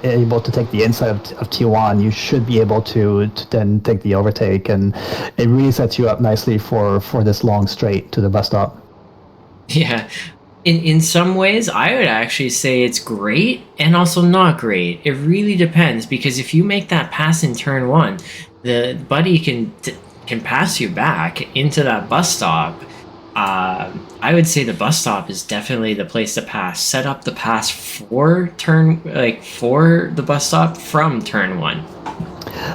able to take the inside of T1, you should be able to then take the overtake, and it really sets you up nicely for this long straight to the bus stop. Yeah. In some ways, I would actually say it's great and also not great. It really depends, because if you make that pass in turn one, the buddy can pass you back into that bus stop. I would say the bus stop is definitely the place to pass. Set up the pass for the bus stop from turn one.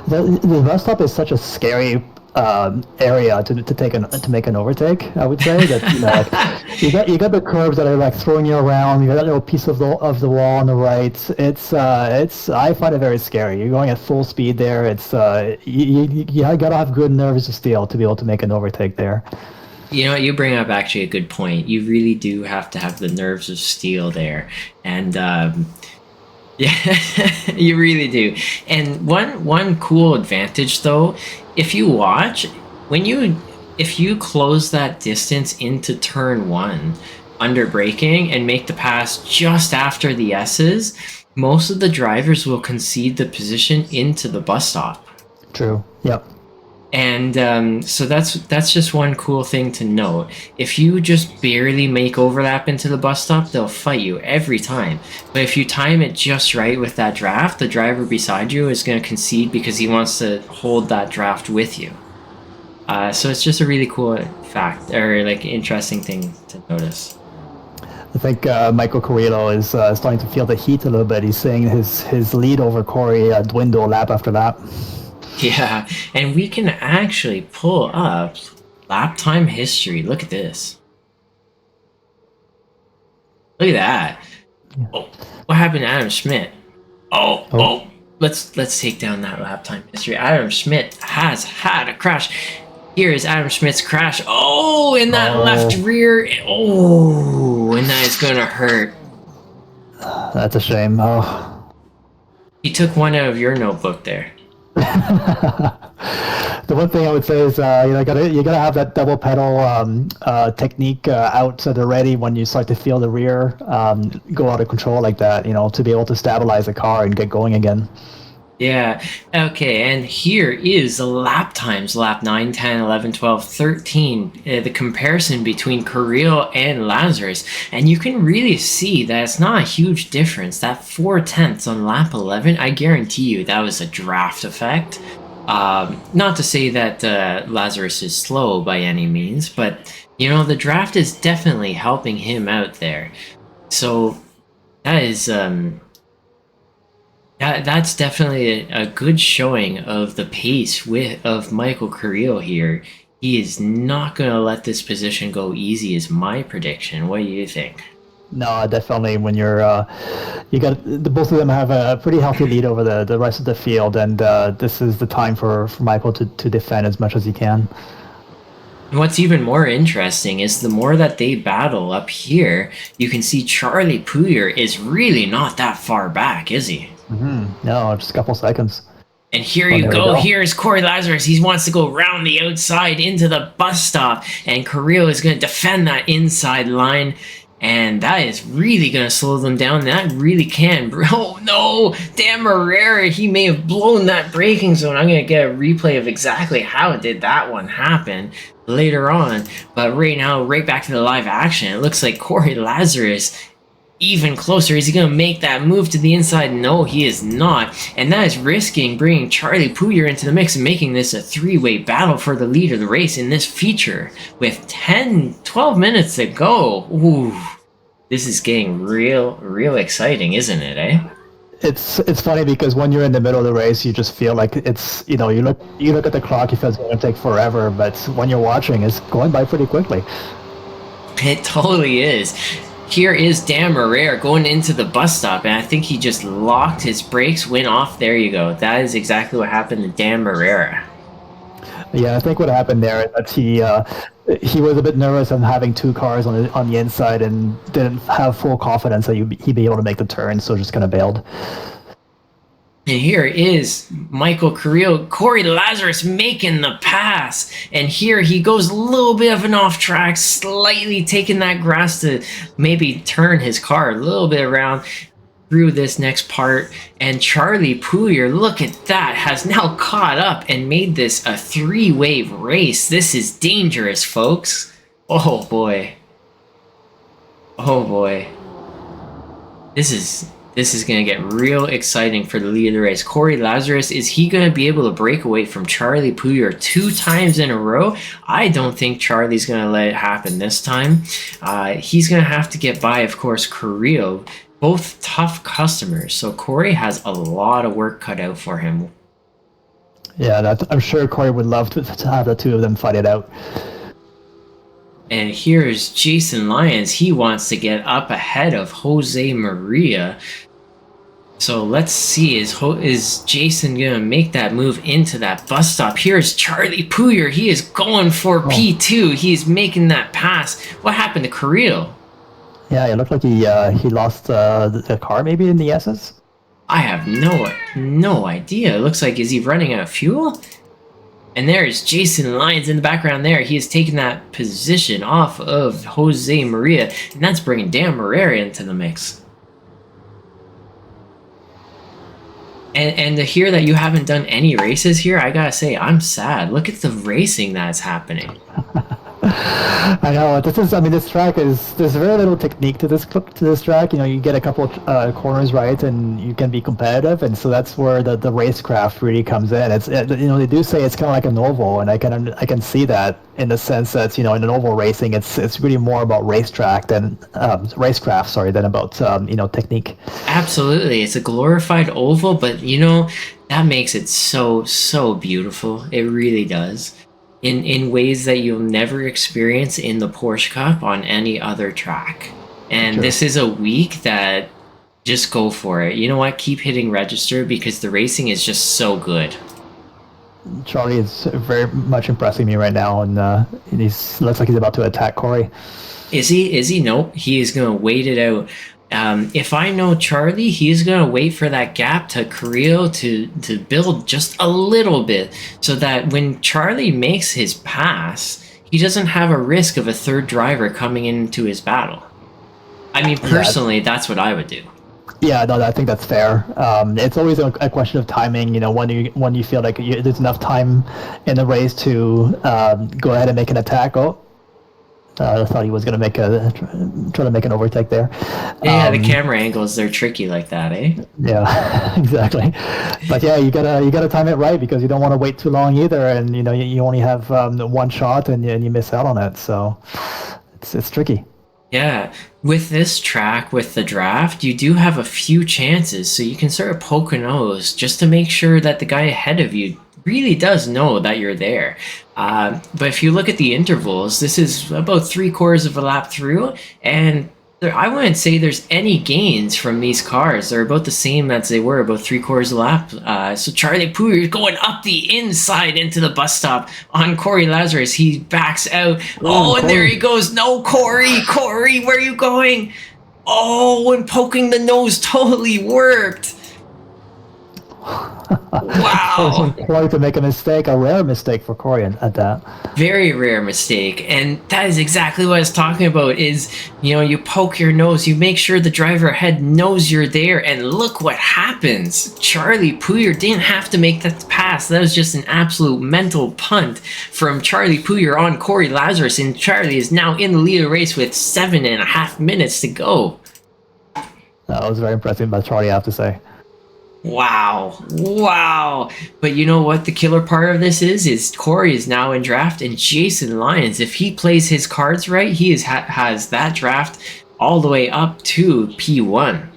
The bus stop is such a scary area to make an overtake. I would say that you got the curves that are like throwing you around. You got that little piece of the wall on the right. It's I find it very scary. You're going at full speed there. It's you gotta have good nerves of steel to be able to make an overtake there. You know what, you bring up actually a good point. You really do have to have the nerves of steel there, and yeah, you really do. And one cool advantage though, if you watch, when you if you close that distance into turn one under braking and make the pass just after the S's, most of the drivers will concede the position into the bus stop. True. Yep. And so that's just one cool thing to note. If you just barely make overlap into the bus stop, they'll fight you every time. But if you time it just right with that draft, the driver beside you is going to concede because he wants to hold that draft with you. So it's just a really cool fact, or like interesting thing to notice. I think Michael Carrillo is starting to feel the heat a little bit. He's saying his lead over Corey dwindle lap after lap. Yeah, and we can actually pull up lap time history. Look at this. Look at that. Yeah. Oh, what happened to Adam Schmidt? Oh. Let's take down that lap time history. Adam Schmidt has had a crash. Here is Adam Schmidt's crash. Oh, in that left rear. Oh, and that is gonna hurt. That's a shame. Oh. He took one out of your notebook there. The one thing I would say is you gotta have that double pedal technique out at the ready when you start to feel the rear go out of control like that, to be able to stabilize the car and get going again. Yeah, okay, and here is the lap times, lap 9, 10, 11, 12, 13, the comparison between Carrillo and Lazarus, and you can really see that it's not a huge difference. That 4/10 on lap 11, I guarantee you that was a draft effect. Not to say that Lazarus is slow by any means, but, the draft is definitely helping him out there. So, that is... That's definitely a good showing of the pace of Michael Carrillo here. He is not going to let this position go easy is my prediction. What do you think? No, definitely. When you're, both of them have a pretty healthy lead over the rest of the field, and this is the time for Michael to defend as much as he can. And what's even more interesting is the more that they battle up here, you can see Charlie Pouyer is really not that far back, is he? Mm-hmm. No, just a couple seconds. And here you go. Here's Corey Lazarus. He wants to go round the outside into the bus stop, and Carrillo is going to defend that inside line, and that is really going to slow them down. That really can. Oh no, Dan Marrera, he may have blown that braking zone. I'm going to get a replay of exactly how did that one happen later on. But right now, right back to the live action, it looks like Corey Lazarus even closer. Is he going to make that move to the inside? No, he is not. And that is risking bringing Charlie Pouyer into the mix and making this a three-way battle for the lead of the race in this feature with 12 minutes to go. Ooh, this is getting real exciting, isn't it, eh? It's funny because when you're in the middle of the race, you just feel like it's, you look at the clock, you feel it's going to take forever, but when you're watching, it's going by pretty quickly. It totally is. Here is Dan Marrera going into the bus stop, and I think he just locked his brakes, went off. There you go. That is exactly what happened to Dan Marrera. Yeah, I think what happened there is that he was a bit nervous on having two cars on the inside and didn't have full confidence that he'd be able to make the turn, so just kind of bailed. And here is Michael Carrillo, Corey Lazarus making the pass. And here he goes a little bit of an off track, slightly taking that grass to maybe turn his car a little bit around through this next part. And Charlie Pouyer, look at that, has now caught up and made this a three-way race. This is dangerous, folks. Oh boy. Oh boy. This is going to get real exciting for the lead of the race. Corey Lazarus, is he going to be able to break away from Charlie Pouyer 2 times in a row? I don't think Charlie's going to let it happen this time. He's going to have to get by, of course, Carrillo. Both tough customers, so Corey has a lot of work cut out for him. Yeah, I'm sure Corey would love to have the two of them fight it out. And here's Jason Lyons. He wants to get up ahead of Jose Maria. So let's see, is Jason going to make that move into that bus stop? Here's Charlie Pouyer. He is going for P2. He's making that pass. What happened to Carrillo? Yeah, it looked like he lost the car maybe in the S's. I have no idea. It looks like, is he running out of fuel? And there's Jason Lyons in the background there. He has taken that position off of Jose Maria, and that's bringing Dan Marrera into the mix. And to hear that you haven't done any races here, I gotta say, I'm sad. Look at the racing that's happening. I know this track there's very little technique to this track. You get a couple of corners right, and you can be competitive, and so that's where the racecraft really comes in. It's they do say it's kind of like an oval, and I can see that in the sense that in an oval racing, it's really more about racetrack than racecraft, sorry, than about technique. Absolutely, it's a glorified oval, but that makes it so beautiful. It really does. In ways that you'll never experience in the Porsche Cup on any other track. And Sure. This is a week that just go for it. You know what? Keep hitting register because the racing is just so good. Charlie is very much impressing me right now, and he looks like he's about to attack Corey. Is he? Nope. He is going to wait it out. If I know Charlie, he's going to wait for that gap to Carrillo to build just a little bit so that when Charlie makes his pass, he doesn't have a risk of a third driver coming into his battle. I mean, personally, that's what I would do. Yeah, no, I think that's fair. It's always a question of timing. When you feel like there's enough time in the race to go ahead and make an attack. I thought he was going to try to make an overtake there. Yeah, the camera angles, they're tricky like that, eh? Yeah, exactly. But yeah, you gotta time it right because you don't want to wait too long either, and you only have one shot and you miss out on it. So it's tricky. Yeah, with this track, with the draft, you do have a few chances, so you can sort of poke a nose just to make sure that the guy ahead of you really does know that you're there. But if you look at the intervals, this is about 3/4 of a lap through, and I wouldn't say there's any gains from these cars. They're about the same as they were, about 3/4 of a lap. So Charlie Pouille is going up the inside into the bus stop on Corey Lazarus. He backs out. Oh, and there he goes. No, Corey, where are you going? Oh, and poking the nose totally worked. Wow. Corey to make a mistake, a rare mistake for Corey at that. Very rare mistake, and that is exactly what I was talking about. Is you poke your nose, you make sure the driver ahead knows you're there, and look what happens. Charlie Pouille didn't have to make that pass. That was just an absolute mental punt from Charlie Pouille on Corey Lazarus, and Charlie is now in the lead of the race with 7.5 minutes to go. That was very impressive by Charlie, I have to say. Wow. But you know what the killer part of this is Corey is now in draft, and Jason Lyons, if he plays his cards right, he has that draft all the way up to P1.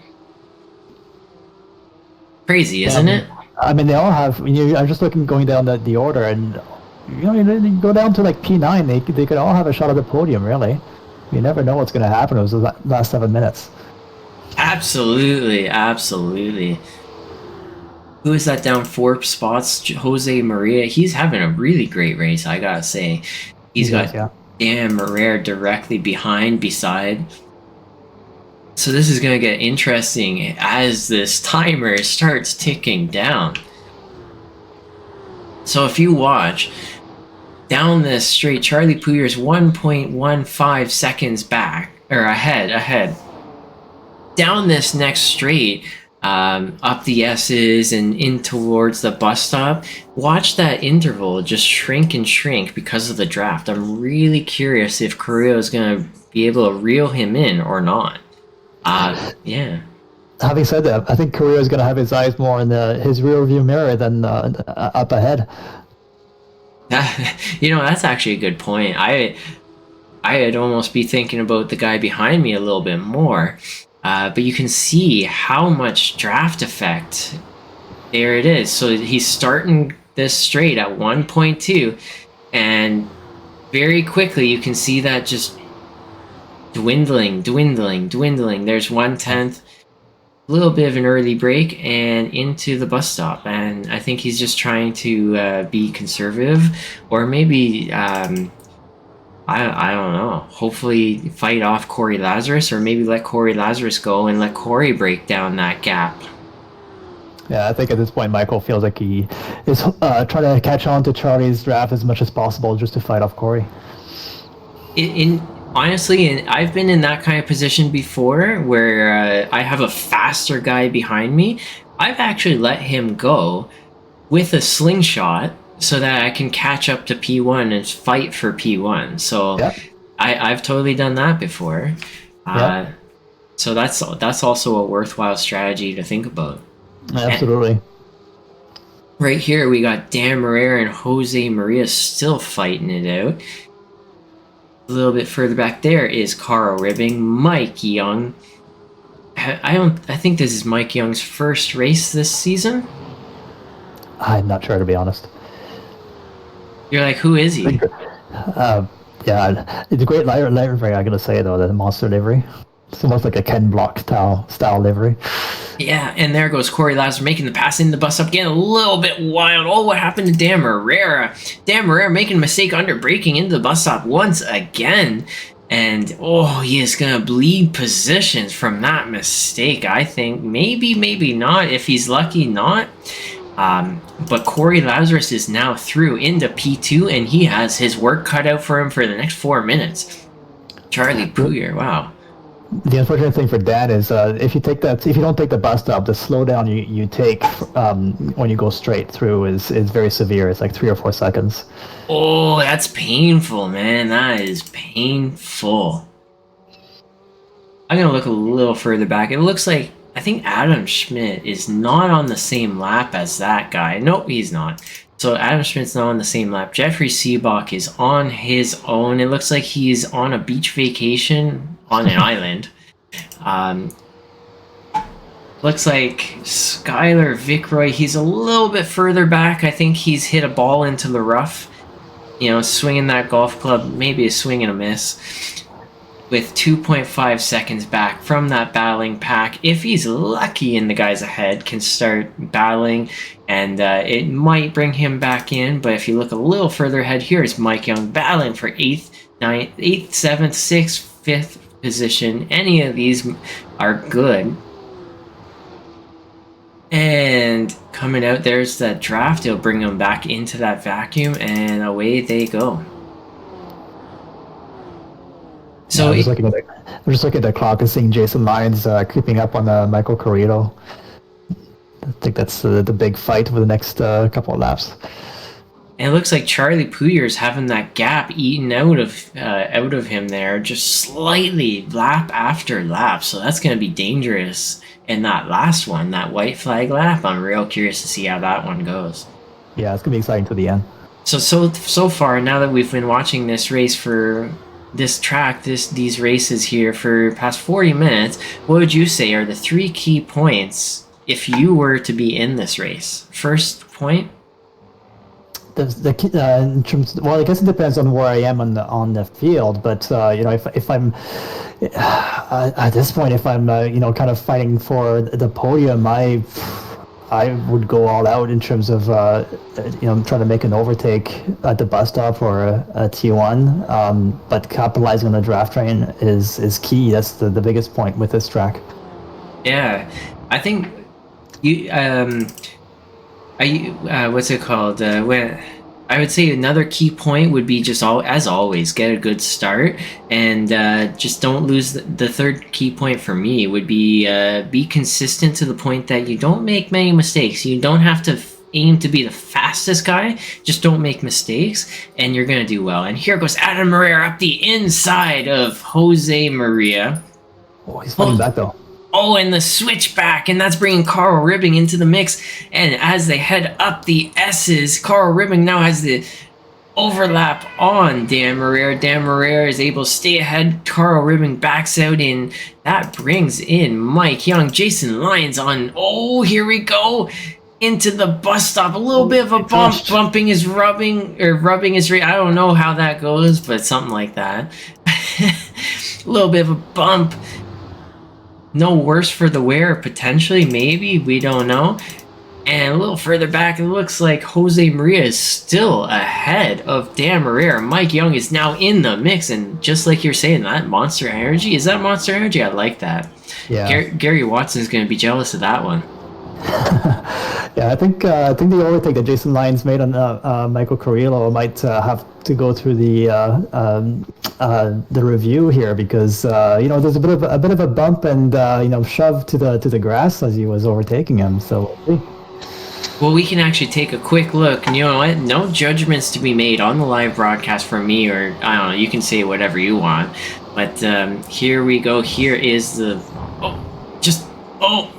Crazy, isn't it? I mean, they all have. I'm just going down the order, and you go down to like P9. They could all have a shot at the podium. Really, you never know what's going to happen. It was the last 7 minutes. Absolutely. Who is that down 4 spots? Jose Maria. He's having a really great race, I gotta say. He's got Dan Marrera directly beside. So this is gonna get interesting as this timer starts ticking down. So if you watch down this straight, Charlie Pouille's 1.15 seconds back or ahead. Down this next straight. Up the S's and in towards the bus stop. Watch that interval just shrink and shrink because of the draft. I'm really curious if Carrillo is going to be able to reel him in or not. Yeah. Having said that, I think Carrillo is going to have his eyes more in his rear view mirror than up ahead. That's actually a good point. I'd almost be thinking about the guy behind me a little bit more. But you can see how much draft effect. There it is. So he's starting this straight at 1.2, and very quickly you can see that just dwindling. There's 1/10, a little bit of an early break, and into the bus stop. And I think he's just trying to be conservative, or maybe I don't know. Hopefully fight off Corey Lazarus, or maybe let Corey Lazarus go and let Corey break down that gap. Yeah, I think at this point Michael feels like he is trying to catch on to Charlie's draft as much as possible just to fight off Corey. Honestly, I've been in that kind of position before where I have a faster guy behind me. I've actually let him go with a slingshot so that I can catch up to P1 and fight for P1. So Yep. I've totally done that before. Yep. So that's also a worthwhile strategy to think about. Absolutely. And right here, we got Dan Marrera and Jose Maria still fighting it out. A little bit further back there is Carl Ribbing, Mike Young. I think this is Mike Young's first race this season. I'm not sure, to be honest. You're like, who is he? Yeah, it's a great livery, I gotta say, though, the monster livery. It's almost like a Ken Block style livery. Yeah, and there goes Corey Lazar making the pass in the bus up, getting a little bit wild. Oh, what happened to Dan Marrera? Dan Marrera making a mistake under braking into the bus stop once again. And, oh, he is going to bleed positions from that mistake, I think. Maybe not. If he's lucky, not. But Corey Lazarus is now through into P2, and he has his work cut out for him for the next 4 minutes. Charlie Puyer, wow. The unfortunate thing for Dan is if you don't take the bus stop, the slowdown you take when you go straight through is very severe. It's like 3 or 4 seconds. Oh, that's painful, man. That is painful. I'm gonna look a little further back. It looks like I think Adam Schmidt is not on the same lap as that guy. Nope, he's not. So Adam Schmidt's not on the same lap. Jeffrey Seabach is on his own. It looks like he's on a beach vacation on an island. Looks like Skylar Vickroy, he's a little bit further back. I think he's hit a ball into the rough. You know, swinging that golf club, maybe a swing and a miss. With 2.5 seconds back from that battling pack. If he's lucky and the guys ahead can start battling, and it might bring him back in, but if you look a little further ahead, here's Mike Young battling for 8th, 9th, 8th, 7th, 6th, 5th position. Any of these are good. And coming out, there's that draft. It'll bring them back into that vacuum, and away they go. So I'm just looking at the clock and seeing Jason Lyons creeping up on Michael Carrito. I think that's the big fight for the next couple of laps. And it looks like Charlie Puyer's having that gap eaten out of him there, just slightly lap after lap. So that's going to be dangerous in that last one, that white flag lap. I'm real curious to see how that one goes. Yeah, it's going to be exciting to the end. So far, now that we've been watching this race for this track, these races here for past 40 minutes, what would you say are the 3 key points if you were to be in this race? First point? In terms, well, I guess it depends on where I am on the field. But you know, if I'm at this point, if I'm you know, kind of fighting for the podium, I would go all out in terms of you know, trying to make an overtake at the bus stop or a T1. But capitalizing on the draft train is key. That's the biggest point with this track. Yeah, I think you what's it called? When I would say another key point would be just as always, get a good start, and just don't lose. The third key point for me would be consistent to the point that you don't make many mistakes. You don't have to aim to be the fastest guy. Just don't make mistakes, and you're gonna do well. And here goes Adam Marrera up the inside of Jose Maria. Oh, he's fighting back though. Oh, and the switchback, and that's bringing Carl Ribbing into the mix. And as they head up the S's, Carl Ribbing now has the overlap on Dan Marrera. Dan Marrera is able to stay ahead. Carl Ribbing backs out in. That brings in Mike Young. Jason Lyons on. Oh, here we go. Into the bus stop. A little bit of a bump. Bumping is rubbing his. I don't know how that goes, but something like that. A little bit of a bump. No worse for the wear, potentially, maybe, we don't know. And a little further back, it looks like Jose Maria is still ahead of Dan Marrera. Mike Young is now in the mix, and just like you're saying, that Monster Energy, is that Monster Energy? I like that. Yeah. Gary Watson's going to be jealous of that one. Yeah, I think the overtake that Jason Lyons made on Michael Carrillo might have to go through the review here because there's a bit of a bump and shove to the grass as he was overtaking him. So we'll see. Well, we can actually take a quick look. And you know what? No judgments to be made on the live broadcast from me, or I don't know. You can say whatever you want. But here we go. Here is the. Oh.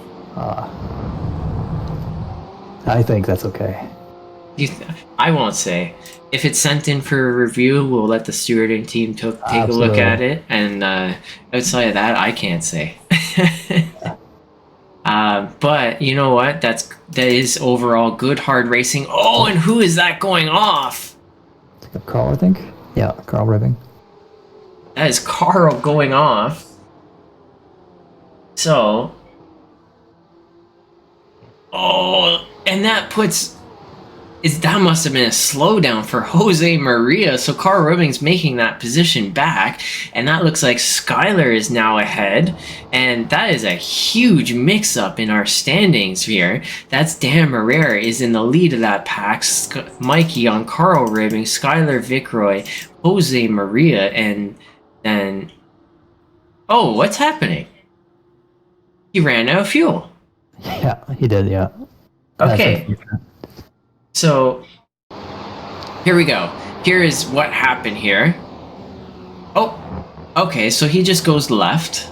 I think that's okay. I won't say. If it's sent in for a review, we'll let the stewarding team take a look at it. And outside of that, I can't say. But you know what? That is overall good hard racing. Oh, and who is that going off? Carl, I think. Yeah, Carl Ribbing. That is Carl going off. So, and that must have been a slowdown for Jose Maria. So Carl Rubing's making that position back, and that looks like Skylar is now ahead, and that is a huge mix-up in our standings here. That's Dan Marrera is in the lead of that pack, Mikey on Carl Rubing, Skylar Vickroy, Jose Maria, and then... Oh, what's happening? He ran out of fuel. Yeah, he did, yeah. Okay. So, here we go. Here is what happened here. Oh, okay, so he just goes left.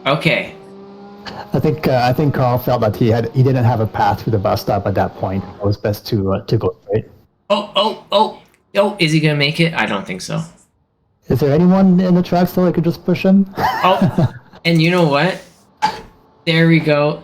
Okay. I think Carl felt that he didn't have a path through the bus stop at that point. It was best to go straight. Oh, is he gonna make it? I don't think so. Is there anyone in the track still that could just push him? Oh, and you know what? There we go.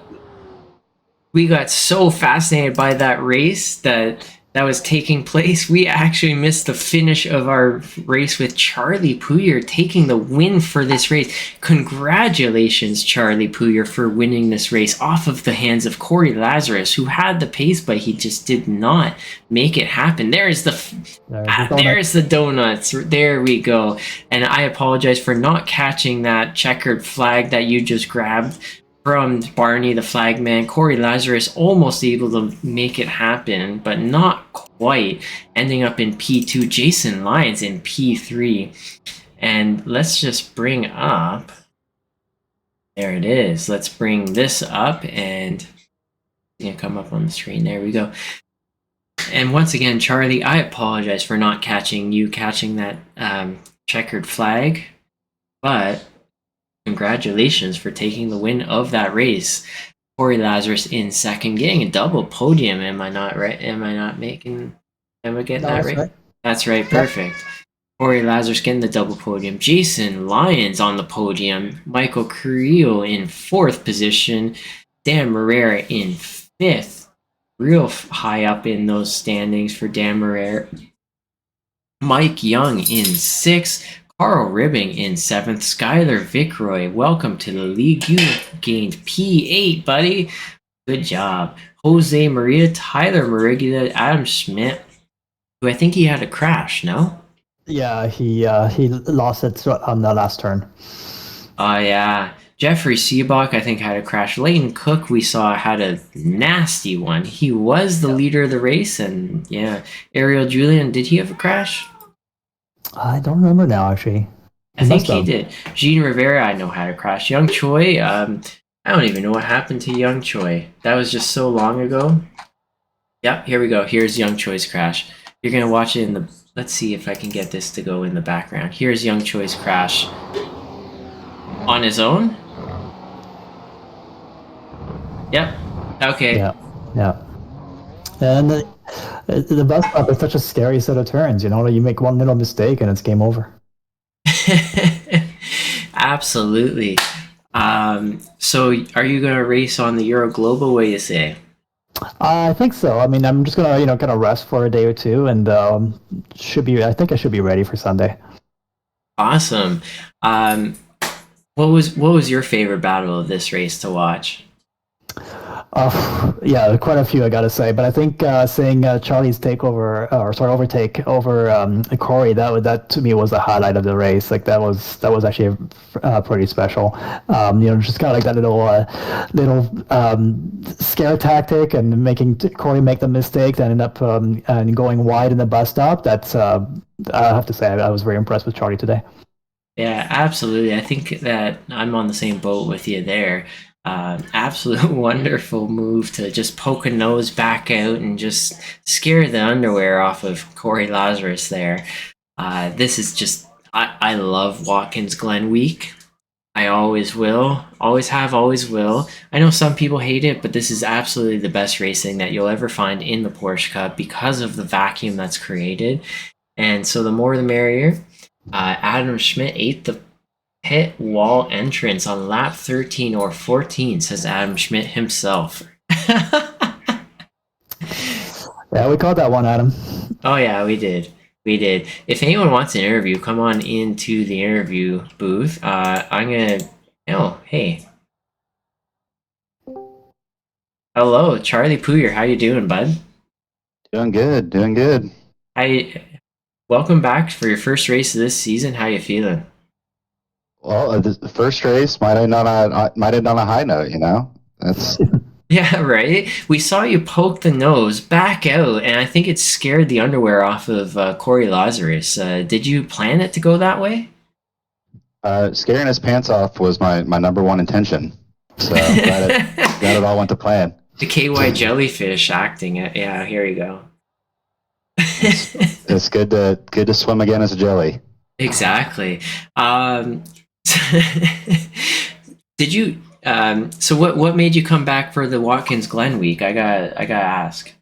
We got so fascinated by that race that was taking place. We actually missed the finish of our race with Charlie Pouyer taking the win for this race. Congratulations, Charlie Pouyer, for winning this race off of the hands of Corey Lazarus, who had the pace, but he just did not make it happen. There's the donuts. There we go. And I apologize for not catching that checkered flag that you just grabbed from Barney the flagman. Corey Lazarus almost able to make it happen, but not quite, ending up in P2. Jason Lyons in P3. And let's just bring up, there it is. Let's bring this up and come up on the screen. There we go. And once again, Charlie, I apologize for not catching that checkered flag, but congratulations for taking the win of that race. Corey Lazarus in second, getting a double podium. Am I not right? Am I getting that right? That's right, perfect. Corey Lazarus getting the double podium. Jason Lyons on the podium. Michael Carrillo in fourth position. Dan Marrera in fifth. Real high up in those standings for Dan Marrera. Mike Young in sixth. Carl Ribbing in seventh. Skylar Vickroy, welcome to the league. You gained P8, buddy. Good job. Jose Maria, Tyler Marigula, Adam Schmidt, who I think he had a crash, no? Yeah, he lost it on the last turn. Oh, yeah. Jeffrey Seabach, I think, had a crash. Leighton Cook, we saw, had a nasty one. He was the leader of the race, and yeah. Ariel Julian, did he have a crash? I don't remember now, actually. I think he did. Jean Rivera, I know, had a crash. Young Choi, I don't even know what happened to Young Choi. That was just so long ago. Yep, here we go. Here's Young Choi's crash. You're going to watch it in the... Let's see if I can get this to go in the background. Here's Young Choi's crash. On his own? Yep. Okay. Yeah. And the bus stop is such a scary set of turns, you make one little mistake and it's game over. Absolutely. So are you going to race on the Euro Global? What do you say? I think so. I mean, I'm just going to, kind of rest for a day or two and I think I should be ready for Sunday. Awesome. What was your favorite battle of this race to watch? Yeah, quite a few I gotta say. But I think seeing Charlie's takeover or sort of overtake over Corey, that to me was the highlight of the race. Like that was actually pretty special. Just kind of like that little scare tactic and making Corey make the mistake that ended up and going wide in the bus stop. That's I have to say I was very impressed with Charlie today. Yeah, absolutely. I think that I'm on the same boat with you there. Absolute wonderful move to just poke a nose back out and just scare the underwear off of Corey Lazarus there. This is just, I love Watkins Glen week. I always will, always have, always will. I know some people hate it, but this is absolutely the best racing that you'll ever find in the Porsche Cup because of the vacuum that's created. And so the more the merrier. Adam Schmidt ate the pit wall entrance on lap 13 or 14, says Adam Schmidt himself. Yeah, we caught that one, Adam. Oh, yeah, we did. We did. If anyone wants an interview, come on into the interview booth. I'm going to. Oh, hey. Hello, Charlie Pooyer. How you doing, bud? Doing good, doing good. I welcome back for your first race of this season. How you feeling? Well, the first race might end on a high note. That's Yeah, right. We saw you poke the nose back out, and I think it scared the underwear off of Corey Lazarus. Did you plan it to go that way? scaring his pants off was my number one intention. So glad it all went to plan. The KY jellyfish acting it. Yeah, here you go. It's good to swim again as a jelly. Exactly. Um, did you? So what made you come back for the Watkins Glen week? I got to ask.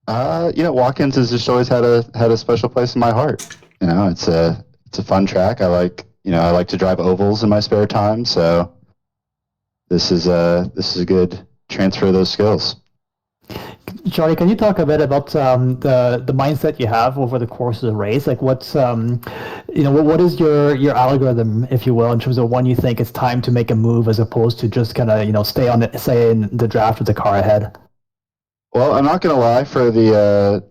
Watkins has just always had a special place in my heart. It's a fun track. I like to drive ovals in my spare time. So this is a good transfer of those skills. Charlie, can you talk a bit about the mindset you have over the course of the race? Like, what is your algorithm, if you will, in terms of when you think it's time to make a move, as opposed to just kind of stay in the draft with the car ahead? Well, I'm not gonna lie.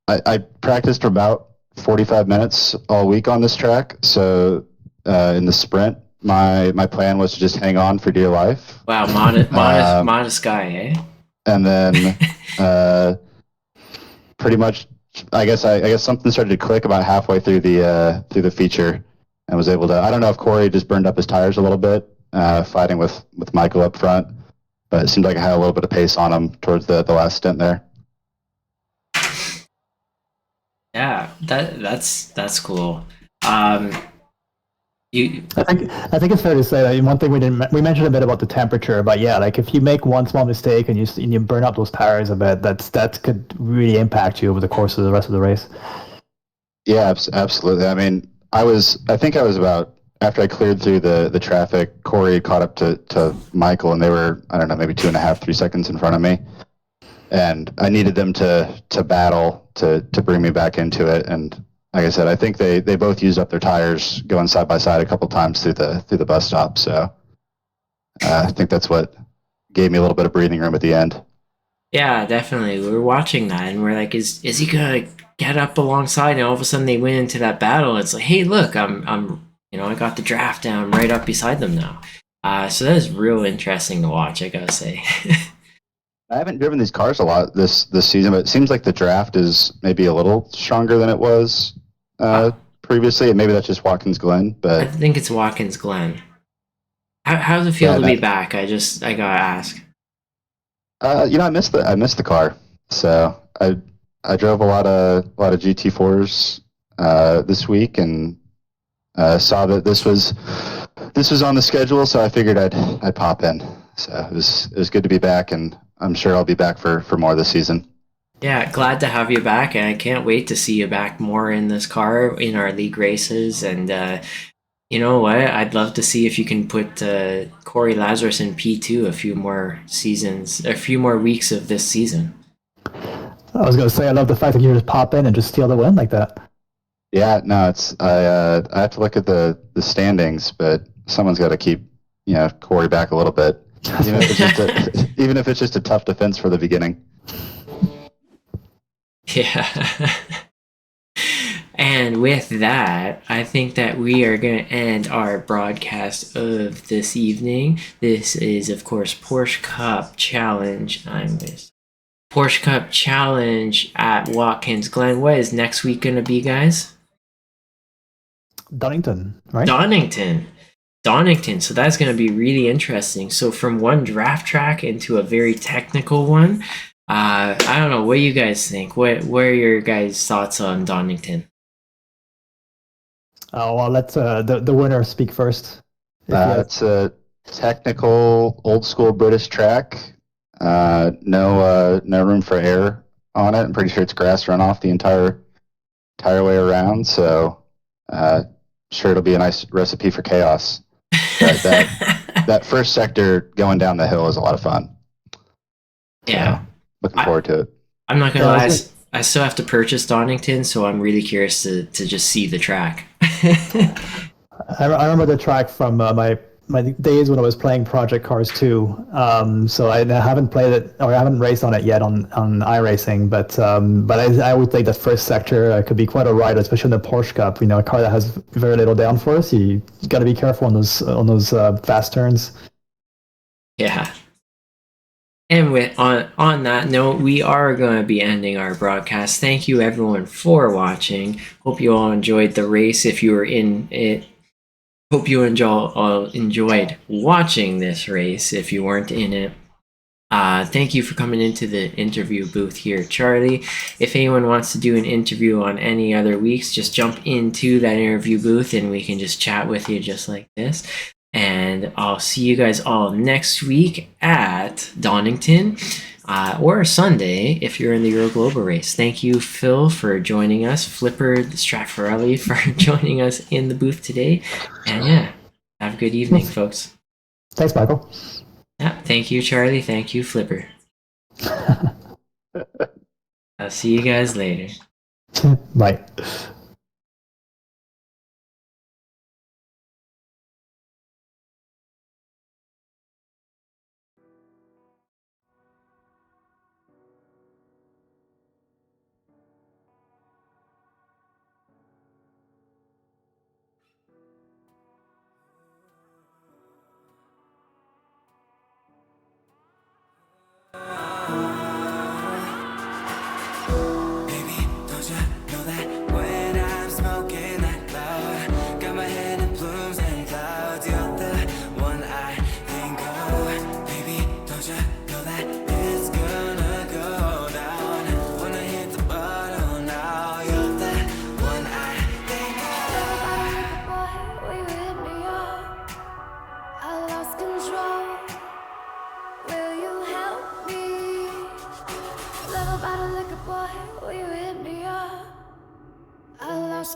I practiced for about 45 minutes all week on this track. So in the sprint, my plan was to just hang on for dear life. Wow, modest guy, eh? And then pretty much, I guess something started to click about halfway through the feature, and was able to. I don't know if Corey just burned up his tires a little bit, fighting with Michael up front, but it seemed like I had a little bit of pace on him towards the last stint there. Yeah, that's cool. You I think it's fair to say that one thing we mentioned a bit about the temperature, but yeah, like if you make one small mistake and you burn up those tires a bit, that could really impact you over the course of the rest of the race. Yeah, absolutely. I mean, I think I was about after I cleared through the traffic. Corey caught up to Michael, and they were, I don't know, maybe 2.5, 3 seconds in front of me, and I needed them to battle to bring me back into it. And like I said, I think they both used up their tires going side by side a couple times through the bus stop. So I think that's what gave me a little bit of breathing room at the end. Yeah, definitely. We were watching that, and we're like, is he gonna get up alongside? And all of a sudden, they went into that battle. It's like, hey, look, I got the draft down right up beside them now. So that is real interesting to watch. I gotta say. I haven't driven these cars a lot this season, but it seems like the draft is maybe a little stronger than it was previously, and maybe that's just Watkins Glen. I But think it's Watkins Glen. How does it feel yeah, to be back? I gotta ask. I missed the car. So I drove a lot of GT4s this week, and saw that this was on the schedule, so I figured I'd pop in. So it was good to be back, and I'm sure I'll be back for more this season. Yeah, glad to have you back, and I can't wait to see you back more in this car in our league races. And you know what? I'd love to see if you can put Corey Lazarus in P2 a few more seasons, a few more weeks of this season. I was going to say, I love the fact that you just pop in and just steal the win like that. Yeah, no, it's I have to look at the standings, but someone's got to keep Corey back a little bit. Even if it's just a tough defense for the beginning. Yeah. And with that, I think that we are going to end our broadcast of this evening. This is, of course, Porsche Cup Challenge. Porsche Cup Challenge at Watkins Glen. What is next week going to be, guys? Donington, right? Donington. So that's going to be really interesting. So from one draft track into a very technical one. I don't know. What do you guys think? What are your guys' thoughts on Donington? Oh, well, let the winner speak first. It's a technical, old school British track. No room for error on it. I'm pretty sure it's grass runoff the entire way around. So, sure it'll be a nice recipe for chaos. But that first sector going down the hill is a lot of fun. Yeah, so, looking forward to it. I'm not gonna lie. I still have to purchase Donington, so I'm really curious to just see the track. I remember the track from my days when I was playing Project Cars 2. So I haven't played it, or I haven't raced on it yet on iRacing. But I would think the first sector could be quite a ride, especially in the Porsche Cup. You know, a car that has very little downforce. You got to be careful on those fast turns. Yeah. And on that note, we are going to be ending our broadcast. Thank you everyone for watching. Hope you all enjoyed the race. If you were in it, hope you enjoyed watching this race. If you weren't in it, thank you for coming into the interview booth here, Charlie. If anyone wants to do an interview on any other weeks, just jump into that interview booth and we can just chat with you just like this. And I'll see you guys all next week at Donington or Sunday if you're in the Euro Global race. Thank you, Phil, for joining us. Flipper Straffarelli for joining us in the booth today. And yeah, have a good evening, folks. Thanks, Michael. Yeah, thank you, Charlie. Thank you, Flipper. I'll see you guys later. Bye.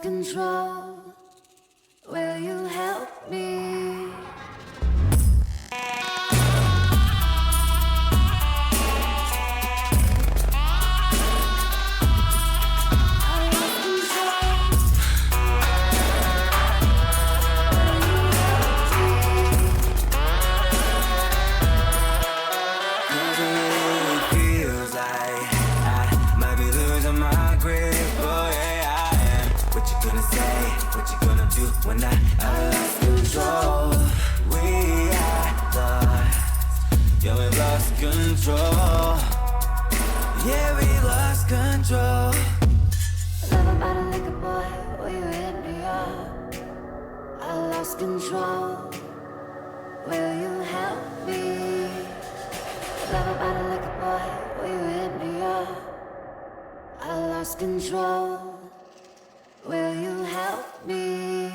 Control, will you help me? When I lost control, we are lost. Yeah, we lost control. Yeah, we lost control. Love about a liquor boy, will you hit me up? I lost control. Will you help me? Love about a liquor boy, will you hit me up? I lost control. Will you help me?